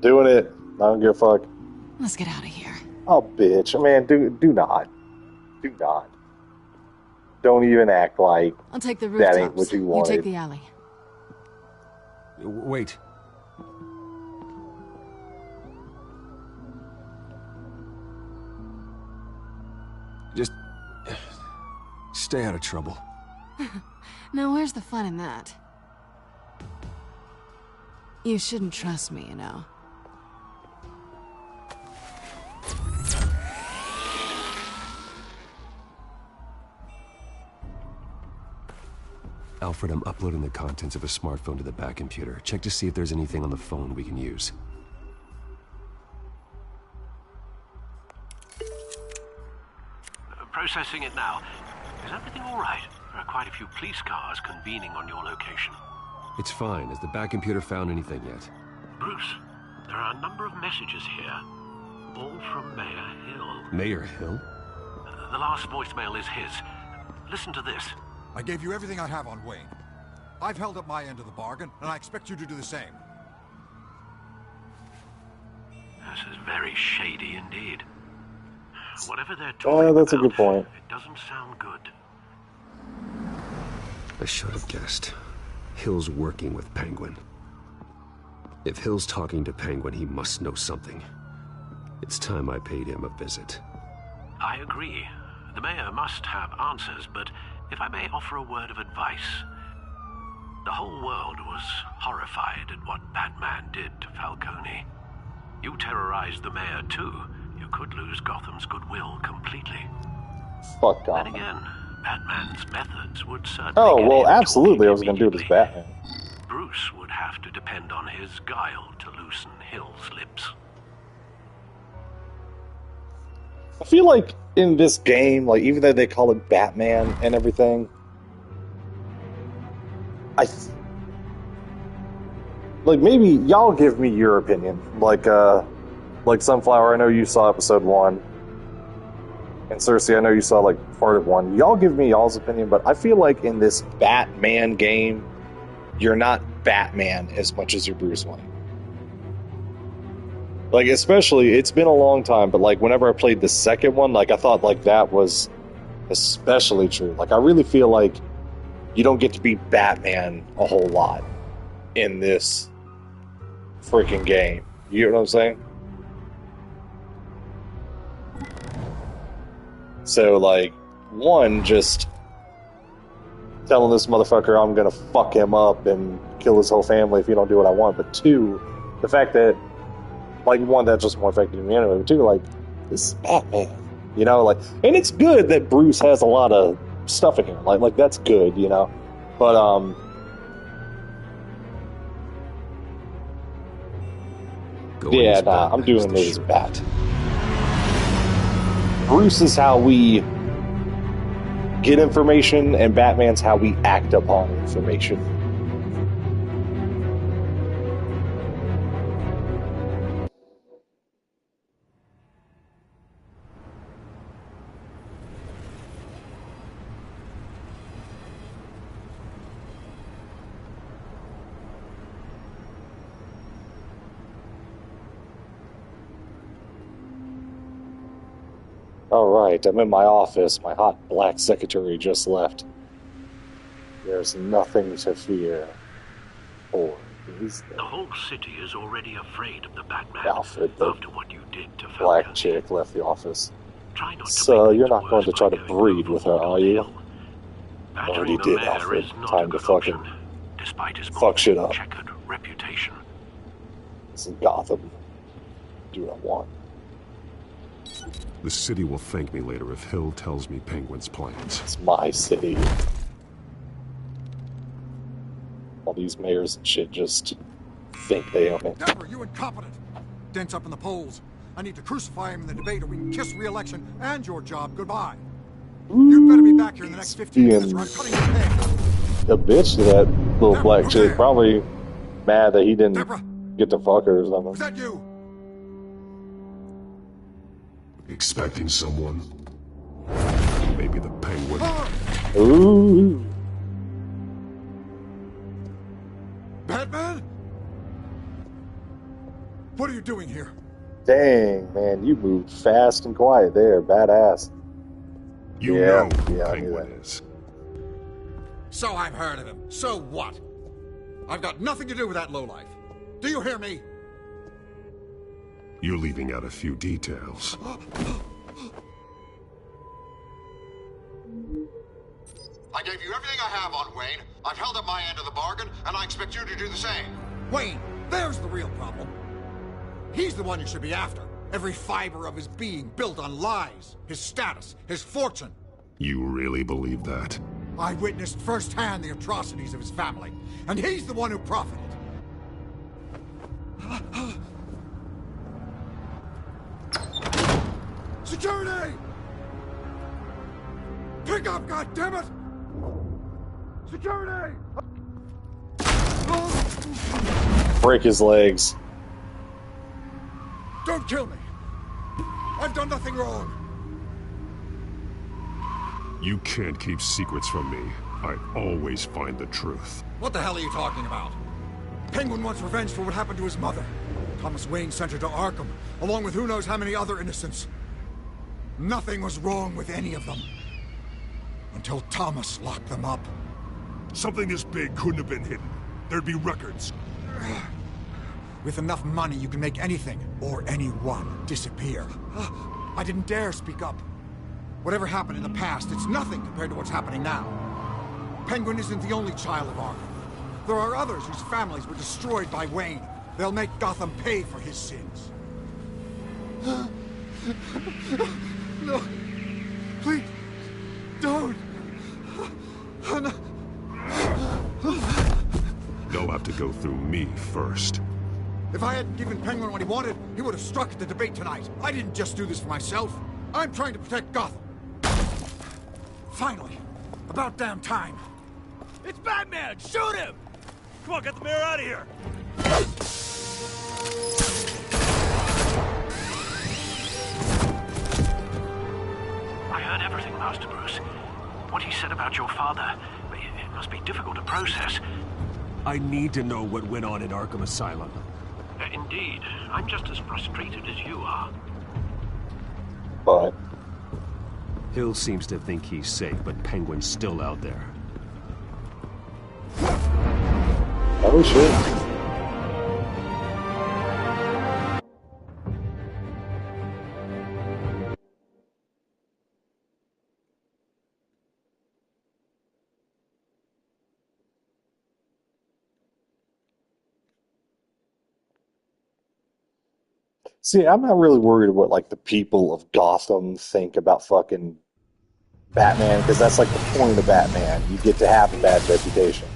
Doing it. I don't give a fuck. Let's get out of here. Oh, bitch. Man, do not. Do not. Don't even act like I'll take the rooftops. that ain't what you wanted. You take the alley. Wait. Just stay out of trouble. Now, where's the fun in that? You shouldn't trust me, you know. Alfred, I'm uploading the contents of a smartphone to the back computer. Check to see if there's anything on the phone we can use. Processing it now. Is everything all right? There are quite a few police cars convening on your location. It's fine. Has the back computer found anything yet? Bruce, there are a number of messages here, all from Mayor Hill. Mayor Hill? The last voicemail is his. Listen to this. I gave you everything I have on Wayne. I've held up my end of the bargain, and I expect you to do the same. This is very shady indeed. Whatever they're talking That's about, a good point. it doesn't sound good. I should have guessed. Hill's working with Penguin. If Hill's talking to Penguin, he must know something. It's time I paid him a visit. I agree. The mayor must have answers, but if I may offer a word of advice. The whole world was horrified at what Batman did to Falcone. You terrorized the mayor too. You could lose Gotham's goodwill completely. Fuck Gotham. Then again, Batman's methods would certainly Oh, get well, him absolutely I was going to do it as Batman. Bruce would have to depend on his guile to loosen Hill's lips. I feel like in this game, like, even though they call it Batman and everything, like, maybe y'all give me your opinion. Like Sunflower, I know you saw episode 1. And Cersei, I know you saw, like, part of 1. Y'all give me y'all's opinion, but I feel like in this Batman game, you're not Batman as much as you're Bruce Wayne. Like, especially, it's been a long time, but, like, whenever I played the second one, like, I thought, like, that was especially true. Like, I really feel like you don't get to be Batman a whole lot in this freaking game. You know what I'm saying? So, like, one, just telling this motherfucker I'm gonna fuck him up and kill his whole family if you don't do what I want. But two, the fact that, like, one, that just more affected me anyway. But two, like, this is Batman. You know, like, and it's good that Bruce has a lot of stuff in here. Like that's good, you know. But, yeah, nah, I'm doing this as Bat. Bruce is how we get information, and Batman's how we act upon information. Alright, I'm in my office. My hot black secretary just left. There's nothing to fear or The whole city is already afraid of the Batman Alfred, the after what you did to black Falcone. chick, left the office. Try not to So make you're things not going worse to try by to going breed with her, are you? Battering Already the did, mayor Alfred. is not Time a to good fucking option, despite his fuck shit up. checkered reputation. This is Gotham. Do what I want. The city will thank me later if Hill tells me Penguin's plans. It's my city. All these mayors and shit just think they own it. Deborah, you incompetent! Dent's up in the polls. I need to crucify him in the debate or we can kiss re-election and your job goodbye. You'd better be back here in the next 15 minutes or I'm cutting your head. A bitch to that little black chick. Probably mad that he didn't get to fuck her or something. Was that you? Expecting someone? Maybe the Penguin. Ooh. Batman? What are you doing here? Dang, man, you moved fast and quiet there. Badass. You know who Penguin is. So I've heard of him. So what? I've got nothing to do with that lowlife. Do you hear me? You're leaving out a few details. I gave you everything I have on Wayne. I've held up my end of the bargain, and I expect you to do the same. Wayne, there's the real problem. He's the one you should be after. Every fiber of his being built on lies, his status, his fortune. You really believe that? I witnessed firsthand the atrocities of his family, and he's the one who profited. Security! Pick up, goddammit! Security! Break his legs. Don't kill me! I've done nothing wrong! You can't keep secrets from me. I always find the truth. What the hell are you talking about? Penguin wants revenge for what happened to his mother. Thomas Wayne sent her to Arkham, along with who knows how many other innocents. Nothing was wrong with any of them. Until Thomas locked them up. Something this big couldn't have been hidden. There'd be records. With enough money, you can make anything, or anyone, disappear. I didn't dare speak up. Whatever happened in the past, it's nothing compared to what's happening now. Penguin isn't the only child of Arkham. There are others whose families were destroyed by Wayne. They'll make Gotham pay for his sins. No. Please. Don't. No. They'll have to go through me first. If I hadn't given Penguin what he wanted, he would have struck at the debate tonight. I didn't just do this for myself. I'm trying to protect Gotham. Finally. About damn time. It's Batman! Shoot him! Come on, get the mayor out of here! I heard everything, Master Bruce. What he said about your father, it must be difficult to process. I need to know what went on in Arkham Asylum. Indeed. I'm just as frustrated as you are. But Hill seems to think he's safe, but Penguin's still out there. oh shit. See, I'm not really worried what like the people of Gotham think about fucking Batman, because that's like the point of Batman. You get to have a bad reputation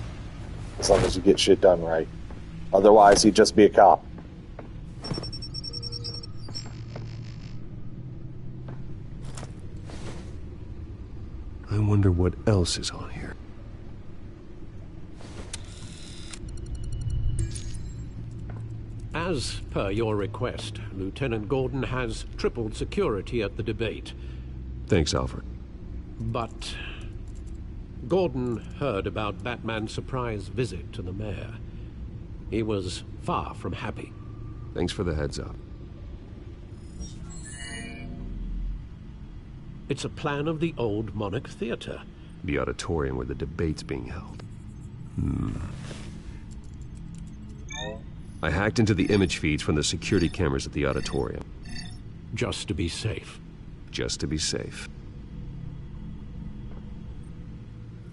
as long as you get shit done right. Otherwise, he'd just be a cop. I wonder what else is on here. As per your request, Lieutenant Gordon has tripled security at the debate. Thanks, Alfred. But Gordon heard about Batman's surprise visit to the mayor. He was far from happy. Thanks for the heads up. It's a plan of the old Monarch Theater. The auditorium where the debate's being held. I hacked into the image feeds from the security cameras at the auditorium. Just to be safe. Just to be safe.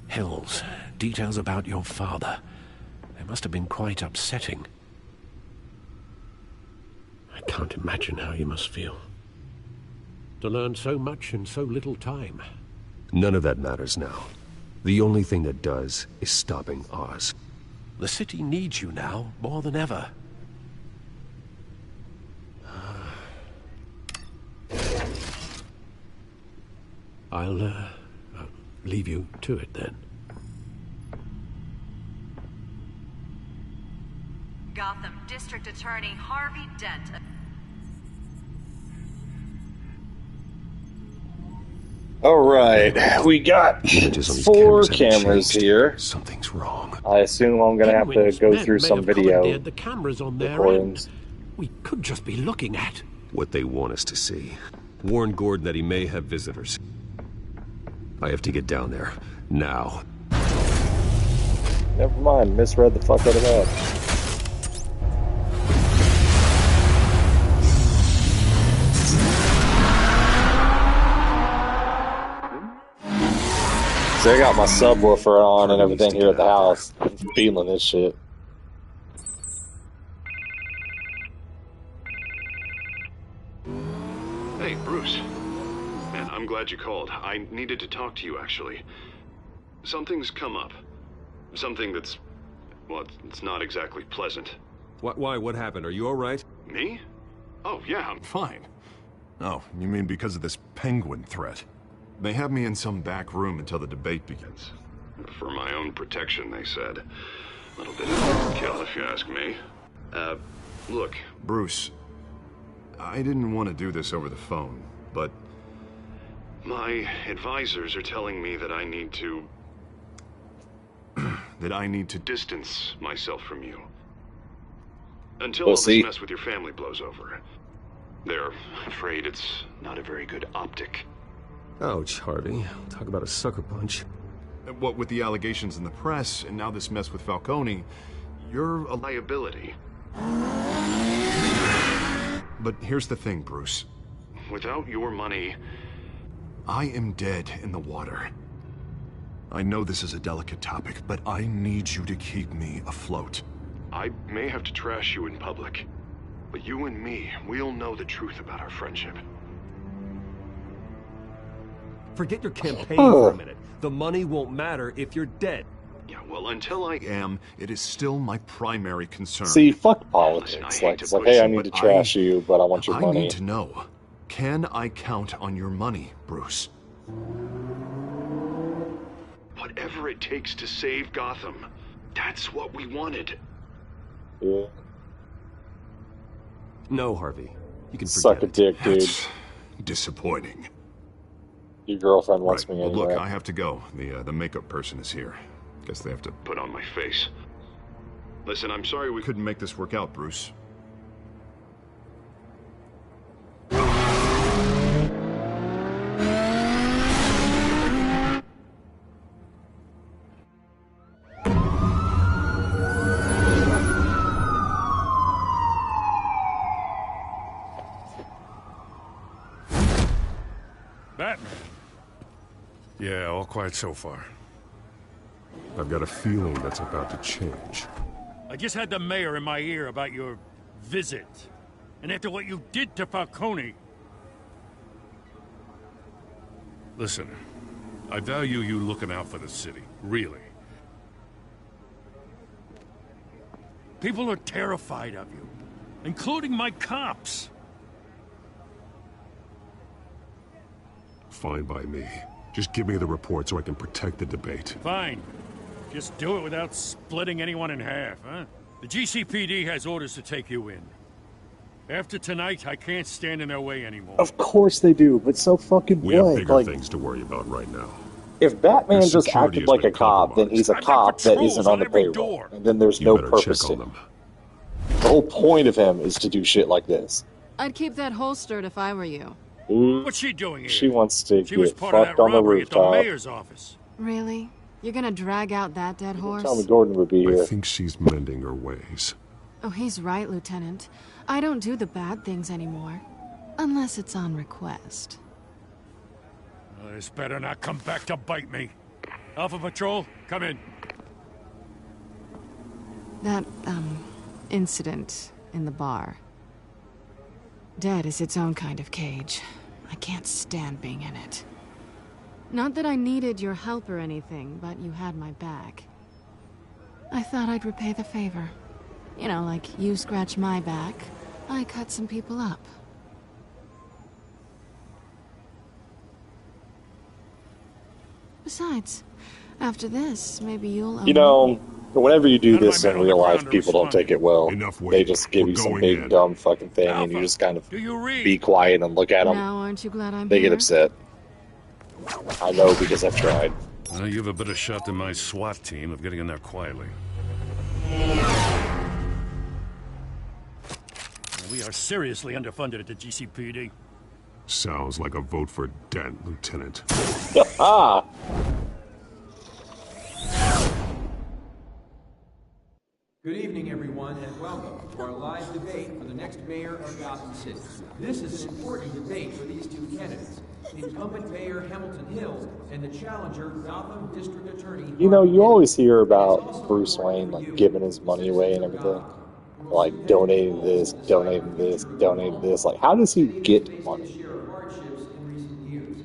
Hells, details about your father. They must have been quite upsetting. I can't imagine how you must feel. To learn so much in so little time. None of that matters now. The only thing that does is stopping Oz. The city needs you now, more than ever. I'll leave you to it then. Gotham District Attorney Harvey Dent. All right, we got 4 cameras here. Something's wrong. I assume I'm gonna have to go through some video The cameras on their recordings. end. We could just be looking at what they want us to see. Warn Gordon that he may have visitors. I have to get down there now. Never mind, misread the fuck out of that. So I got my subwoofer on and everything here at the house. I'm feeling this shit. Hey, Bruce. Man, I'm glad you called. I needed to talk to you, actually. Something's come up. Something that's... well, it's not exactly pleasant. Why? What happened? Are you alright? Me? Oh, yeah, I'm fine. Oh, you mean because of this penguin threat? They have me in some back room until the debate begins. For my own protection, they said. A little bit of overkill, if you ask me. Look, Bruce, I didn't want to do this over the phone, but my advisors are telling me that I need to... that I need to distance myself from you. Until all this mess with your family blows over. They're afraid it's not a very good optic. Ouch, Harvey. Talk about a sucker punch. What with the allegations in the press, and now this mess with Falcone, you're a liability. But here's the thing, Bruce. Without your money, I am dead in the water. I know this is a delicate topic, but I need you to keep me afloat. I may have to trash you in public, but you and me, we'll know the truth about our friendship. Forget your campaign for a minute. The money won't matter if you're dead. Yeah, well, until I am, it is still my primary concern. See, fuck politics. Like, it's like, hey, I need to trash you, but I want your money. I need to know, can I count on your money, Bruce? Whatever it takes to save Gotham, that's what we wanted. Yeah. No, Harvey. You can forget Suck a dick, dude. That's disappointing. Your girlfriend wants me Well, anyway. look, I have to go. The makeup person is here. Guess they have to put on my face. Listen, I'm sorry we couldn't make this work out, Bruce. Batman. Yeah, all quiet so far. I've got a feeling that's about to change. I just had the mayor in my ear about your visit. And after what you did to Falcone... Listen, I value you looking out for the city, really. People are terrified of you, including my cops. Fine by me. Just give me the report so I can protect the debate. Fine. Just do it without splitting anyone in half, huh? The GCPD has orders to take you in. After tonight, I can't stand in their way anymore. Of course they do, but so fucking We have what? bigger Like, thing to worry about right now. if Batman Your just security acted has like a been cop, then he's a cop that isn't on the payroll. And then there's no better purpose check to on him. them. The whole point of him is to do shit like this. I'd keep that holstered if I were you. What's she doing here? She wants to She was get part of fucked that on the robbery at the rooftop. mayor's office. Really? You're gonna drag out that dead horse? Tell me Gordon would be here. I think she's mending her ways. Oh, he's right, Lieutenant. I don't do the bad things anymore. Unless it's on request. This better not come back to bite me. Alpha Patrol, come in. That, incident in the bar. Dead is its own kind of cage. I can't stand being in it. Not that I needed your help or anything, but you had my back. I thought I'd repay the favor. You know, like you scratch my back, I cut some people up. Besides, after this, maybe you'll own You know, whenever you do this in real life, people don't take it well. They just give you some big dumb fucking thing, and you just kind of be quiet and look at them. Now, aren't you glad I'm They here? get upset. I know because I've tried. Well, you have a better shot than my SWAT team of getting in there quietly. We are seriously underfunded at the GCPD. Sounds like a vote for Dent, Lieutenant. Ah! Good evening, everyone, and welcome to our live debate for the next mayor of Gotham City. This is an important debate for these two candidates, incumbent Mayor Hamilton Hill and the challenger Gotham District Attorney. You know, you always hear about Bruce Wayne, like, giving his money away and everything. Like, donating this, donating this, donating this. Like, how does he get money? Share of hardships in recent years.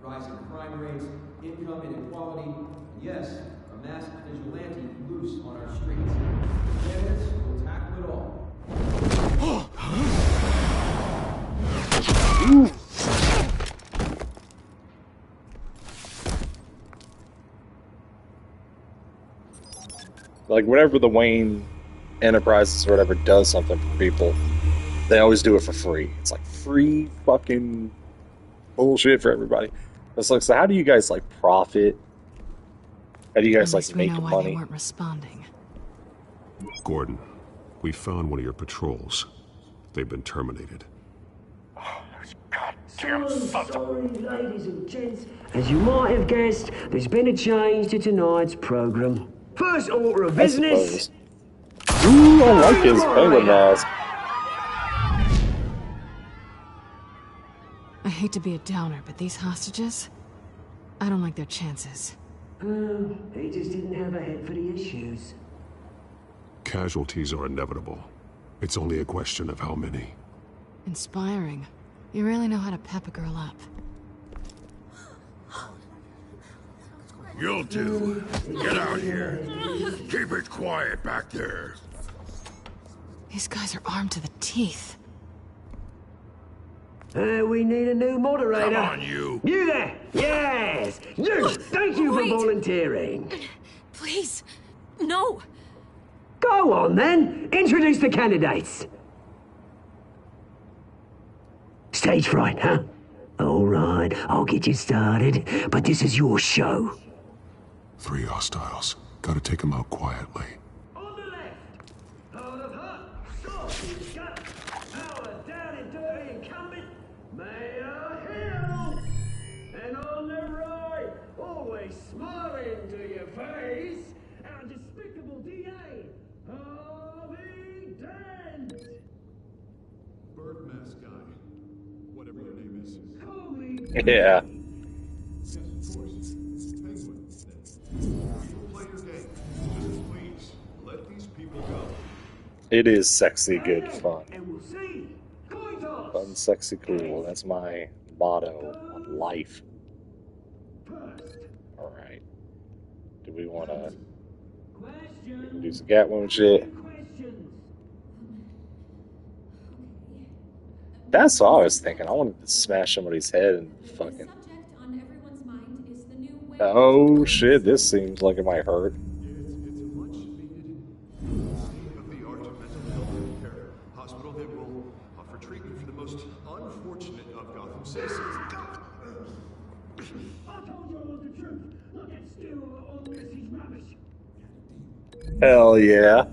Rising crime rates, income inequality, and yes, a masked vigilante loose on our streets. Candidates will tackle it all. Like, whenever the Wayne Enterprises or whatever does something for people, they always do it for free. It's like free fucking bullshit for everybody. It's like, so how do you guys, like, profit? How do you guys, like, make we know why money? they weren't responding. Gordon, we found one of your patrols. They've been terminated. Sorry, ladies and gents. As you might have guessed, there's been a change to tonight's program. First order of business. Ooh, I like his penguin mask. I hate to be a downer, but these hostages, I don't like their chances. He just didn't have a head for the issues. Casualties are inevitable. It's only a question of how many. Inspiring. You really know how to pep a girl up. You'll do. Get out here. Keep it quiet back there. These guys are armed to the teeth. We need a new moderator. Come on, you. You there! Yes! You! Thank you for volunteering. Please, no. Go on, then. Introduce the candidates. Stage fright, huh? All right, I'll get you started, but this is your show. 3 hostiles. Gotta take them out quietly. On the left, out of her, sausage gut, our down and dirty incumbent, Mayor Hill. And on the right, always smiling to your face, our despicable DA, Harvey Dent. Bird mask guy. Whatever your name is. Call me. Yeah. Yes, of course. Penguin. People play your game. Just please, let these people go. It is sexy, good fun. And we'll see. Coin toss. Fun, sexy, cool. That's my motto on life. Alright. Do we want to do some Catwoman shit? That's what I was thinking. I wanted to smash somebody's head and fucking... Oh shit, this seems like it might hurt. Hospital that will offer treatment for the most unfortunate of Gotham citizens. I told you I want the truth. Look at still all this is rubbish. Hell yeah.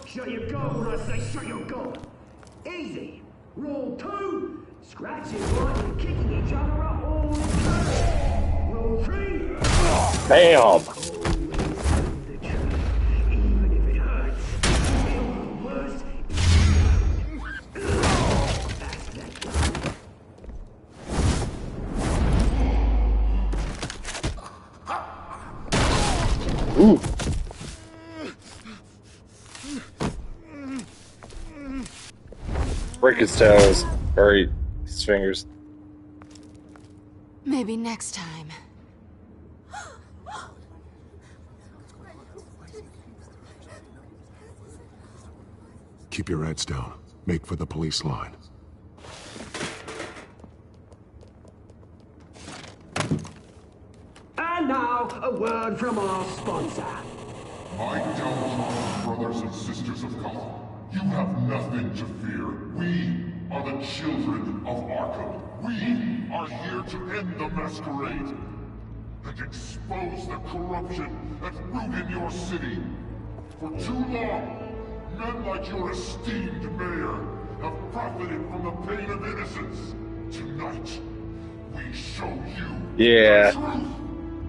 Shut your goal when I say shut your goal. Easy. Rule 2, scratching right and kicking each other up all the time. Rule 3, Bam! Ooh. Break his toes. Or his fingers. Maybe next time. Keep your heads down. Make for the police line. And now, a word from our sponsor. My downtrodden brothers and sisters of color, you have nothing to fear. We are the children of Arkham. We are here to end the masquerade and expose the corruption that root in your city. For too long, men like your esteemed mayor have profited from the pain of innocence. Tonight, we show you Yeah. the truth.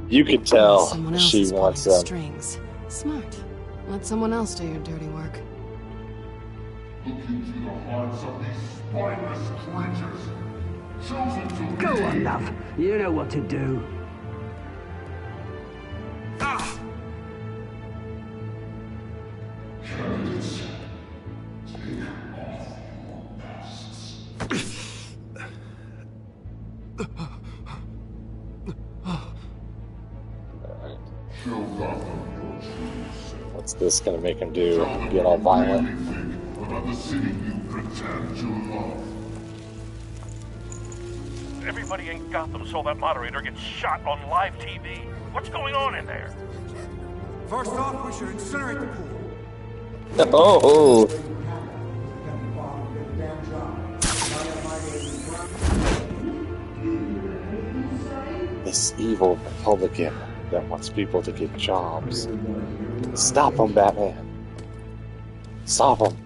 You could tell Someone else she is wants pulling the them. strings. Smart. Let someone else do your dirty work. Look into the hearts of these spineless creatures, chosen to Go lead. on, love. You know what to do. Candidates, take off your masks. Show Gotham your true self. What's this gonna make him do? Tell them Get all what you violent? really think about the city you pretend to love. Everybody in Gotham saw that moderator get shot on live TV. What's going on in there? First off, we should incinerate the pool. Oh! This evil Republican that wants people to get jobs. Stop him, Batman. Stop him.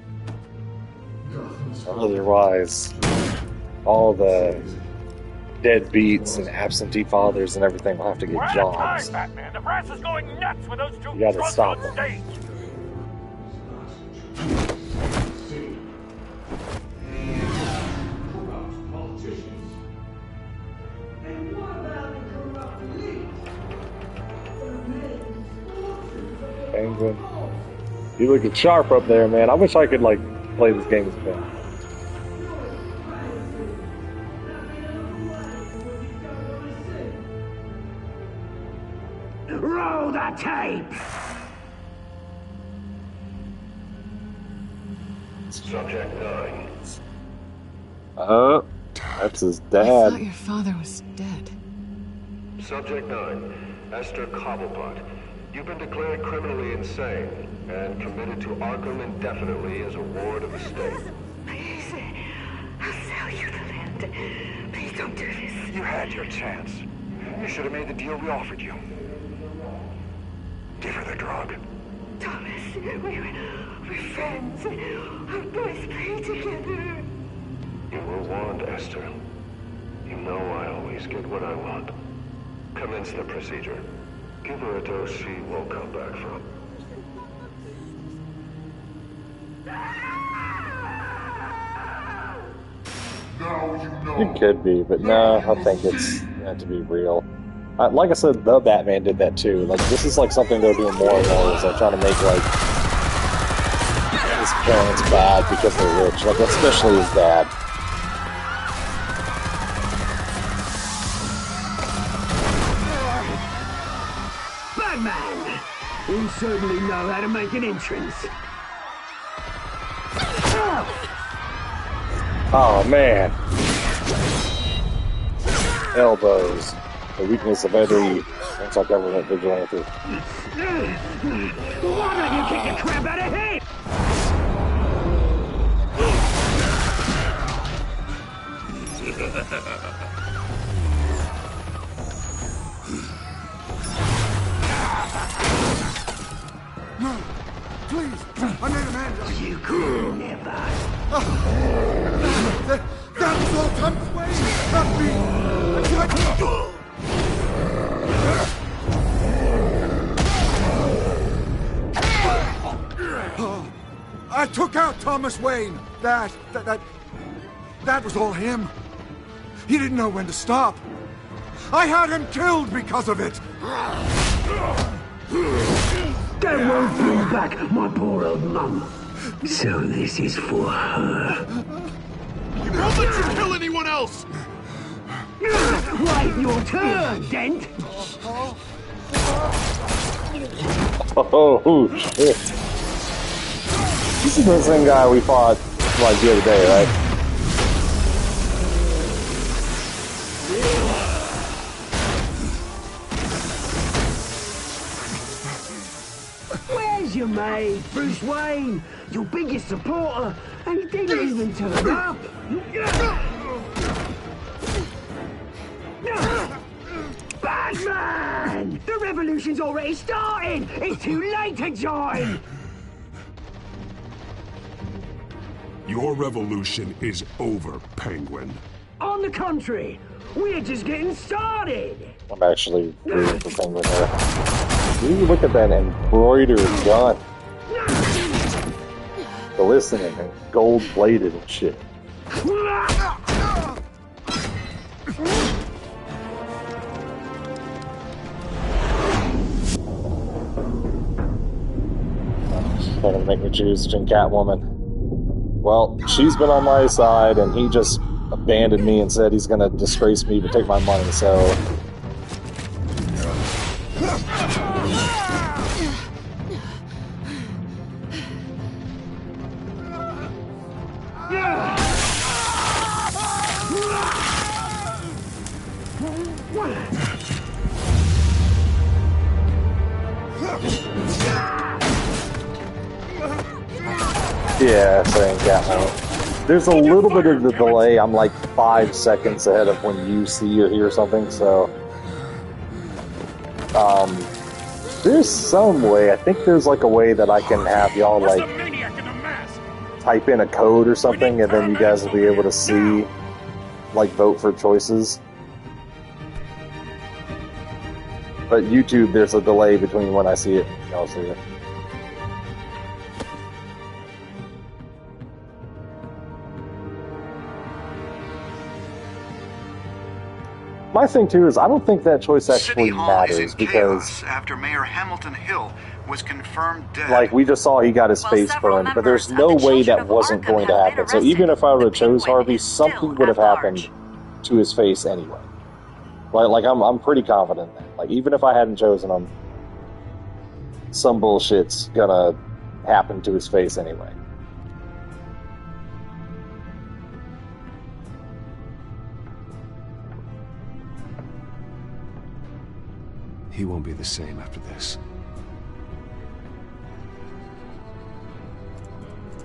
Otherwise, all the deadbeats and absentee fathers and everything will have to We're get out of jobs. time, Batman. The press is going nuts with those two You gotta drunks stop on them. stage. Penguin. You looking sharp up there, man. I wish I could, like, play this game as well. Roll the tape! Subject 9. That's his I dad. thought your father was dead. Subject 9. Esther Cobblepot. You've been declared criminally insane and committed to Arkham indefinitely as a ward of the state. Please, I'll sell you the land. Please don't do this. You had your chance. You should have made the deal we offered you. Give her the drug. Thomas, we're friends. Our boys play together. You were warned, Esther. You know I always get what I want. Commence the procedure. Give her a dose she won't come back from. Now you know. It could be, but no, I think it's meant to be real. Like I said, the Batman did that too. Like, this is like something they're doing more and more, is they're trying to make, like, his parents bad because they're rich. Like, especially his dad. Batman! You certainly know how to make an entrance. Oh, man. Elbows. The weakness of every anti-government vigilante. Why don't you kick the crap out of him? No, please, I made a man. You could never. That was all Thomas Wayne, not me. I took out Thomas Wayne. That was all him. He didn't know when to stop. I had him killed because of it. That won't bring back my poor old mum. So this is for her. He won't let you kill anyone else! Wait your turn, Dent! Oh, shit. This is the same guy we fought, like, the other day, right? Where's your mate, Bruce Wayne? Your biggest supporter, and he didn't even turn up. Batman! The revolution's already started! It's too late to join! Your revolution is over, Penguin. On the contrary, we're just getting started! I'm actually rooting for Penguin here. Ooh, look at that embroidered gun. Glistening and gold-plated and shit. Not gonna make me choose between Catwoman. Well, she's been on my side, and he just abandoned me and said he's gonna disgrace me to take my money, so... Yeah, saying Catwoman. There's a little bit of the delay. I'm like 5 seconds ahead of when you see or hear something, so... there's some way. I think there's like a way that I can have y'all like type in a code or something, and then you guys will be able to see, like, vote for choices. But YouTube, there's a delay between when I see it and y'all see it. My thing too is I don't think that choice actually matters because after Mayor Hamilton Hill was confirmed dead. Like we just saw, he got his face burned, but there's no way that wasn't going to happen. So even if I would have chose Harvey, something would have happened to his face anyway. Like I'm pretty confident in that. Like even if I hadn't chosen him, some bullshit's gonna happen to his face anyway. He won't be the same after this.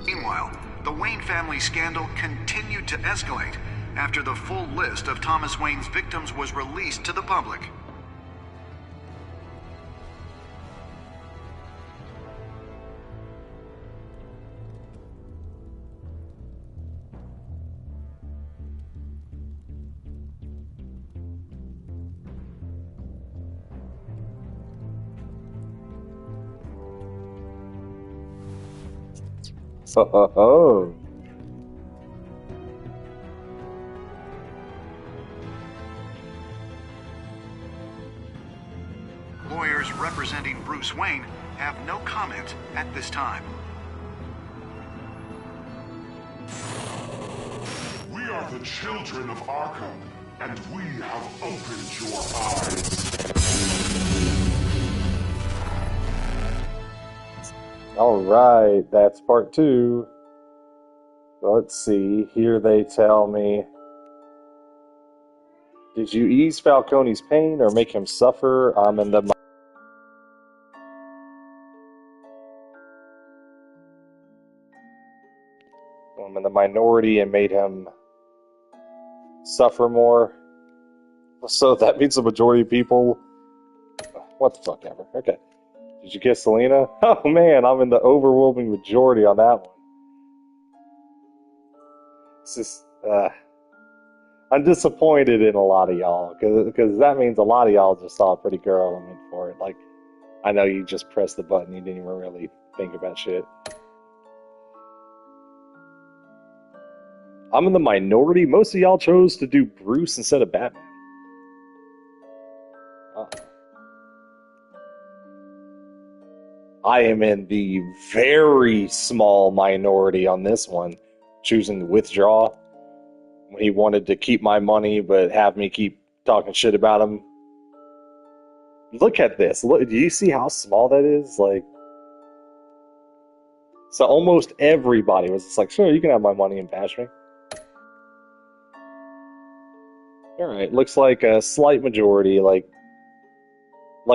Meanwhile, the Wayne family scandal continued to escalate after the full list of Thomas Wayne's victims was released to the public. Oh. Lawyers representing Bruce Wayne have no comment at this time. We are the children of Arkham, and we have opened your eyes. Alright, that's part 2. Let's see, here they tell me... Did you ease Falcone's pain or make him suffer? I'm in the minority and made him suffer more. So that means the majority of people... What the fuck ever. Okay. Did you kiss Selena? Oh man, I'm in the overwhelming majority on that one. It's just, I'm disappointed in a lot of y'all, because that means a lot of y'all just saw a pretty girl and went for it. Like, I know you just pressed the button, you didn't even really think about shit. I'm in the minority. Most of y'all chose to do Bruce instead of Batman. I am in the very small minority on this one, choosing to withdraw when he wanted to keep my money but have me keep talking shit about him. Look at this. Look, do you see how small that is? Like, so almost everybody was just like, sure, you can have my money and bash me. Alright, looks like a slight majority, like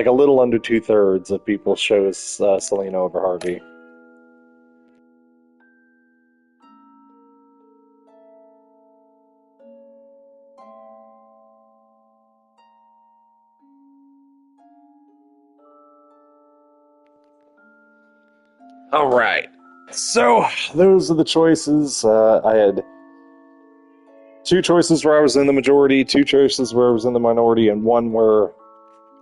a little under 2/3 of people chose Selena over Harvey. Alright, so those are the choices. I had 2 choices where I was in the majority, 2 choices where I was in the minority, and 1 where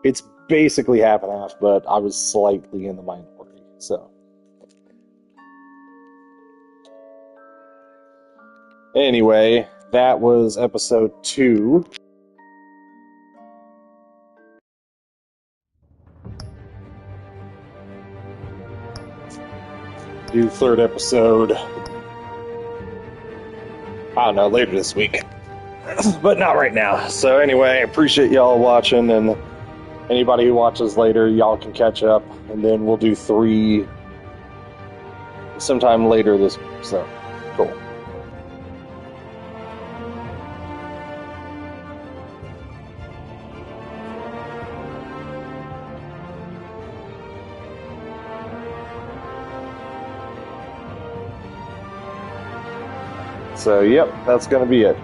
it's basically half and half, but I was slightly in the minority, so. Anyway, that was episode 2. Do 3rd episode, I don't know, later this week. But not right now. So anyway, I appreciate y'all watching, and anybody who watches later, y'all can catch up, and then we'll do 3 sometime later this week. So, cool. So, yep, that's going to be it.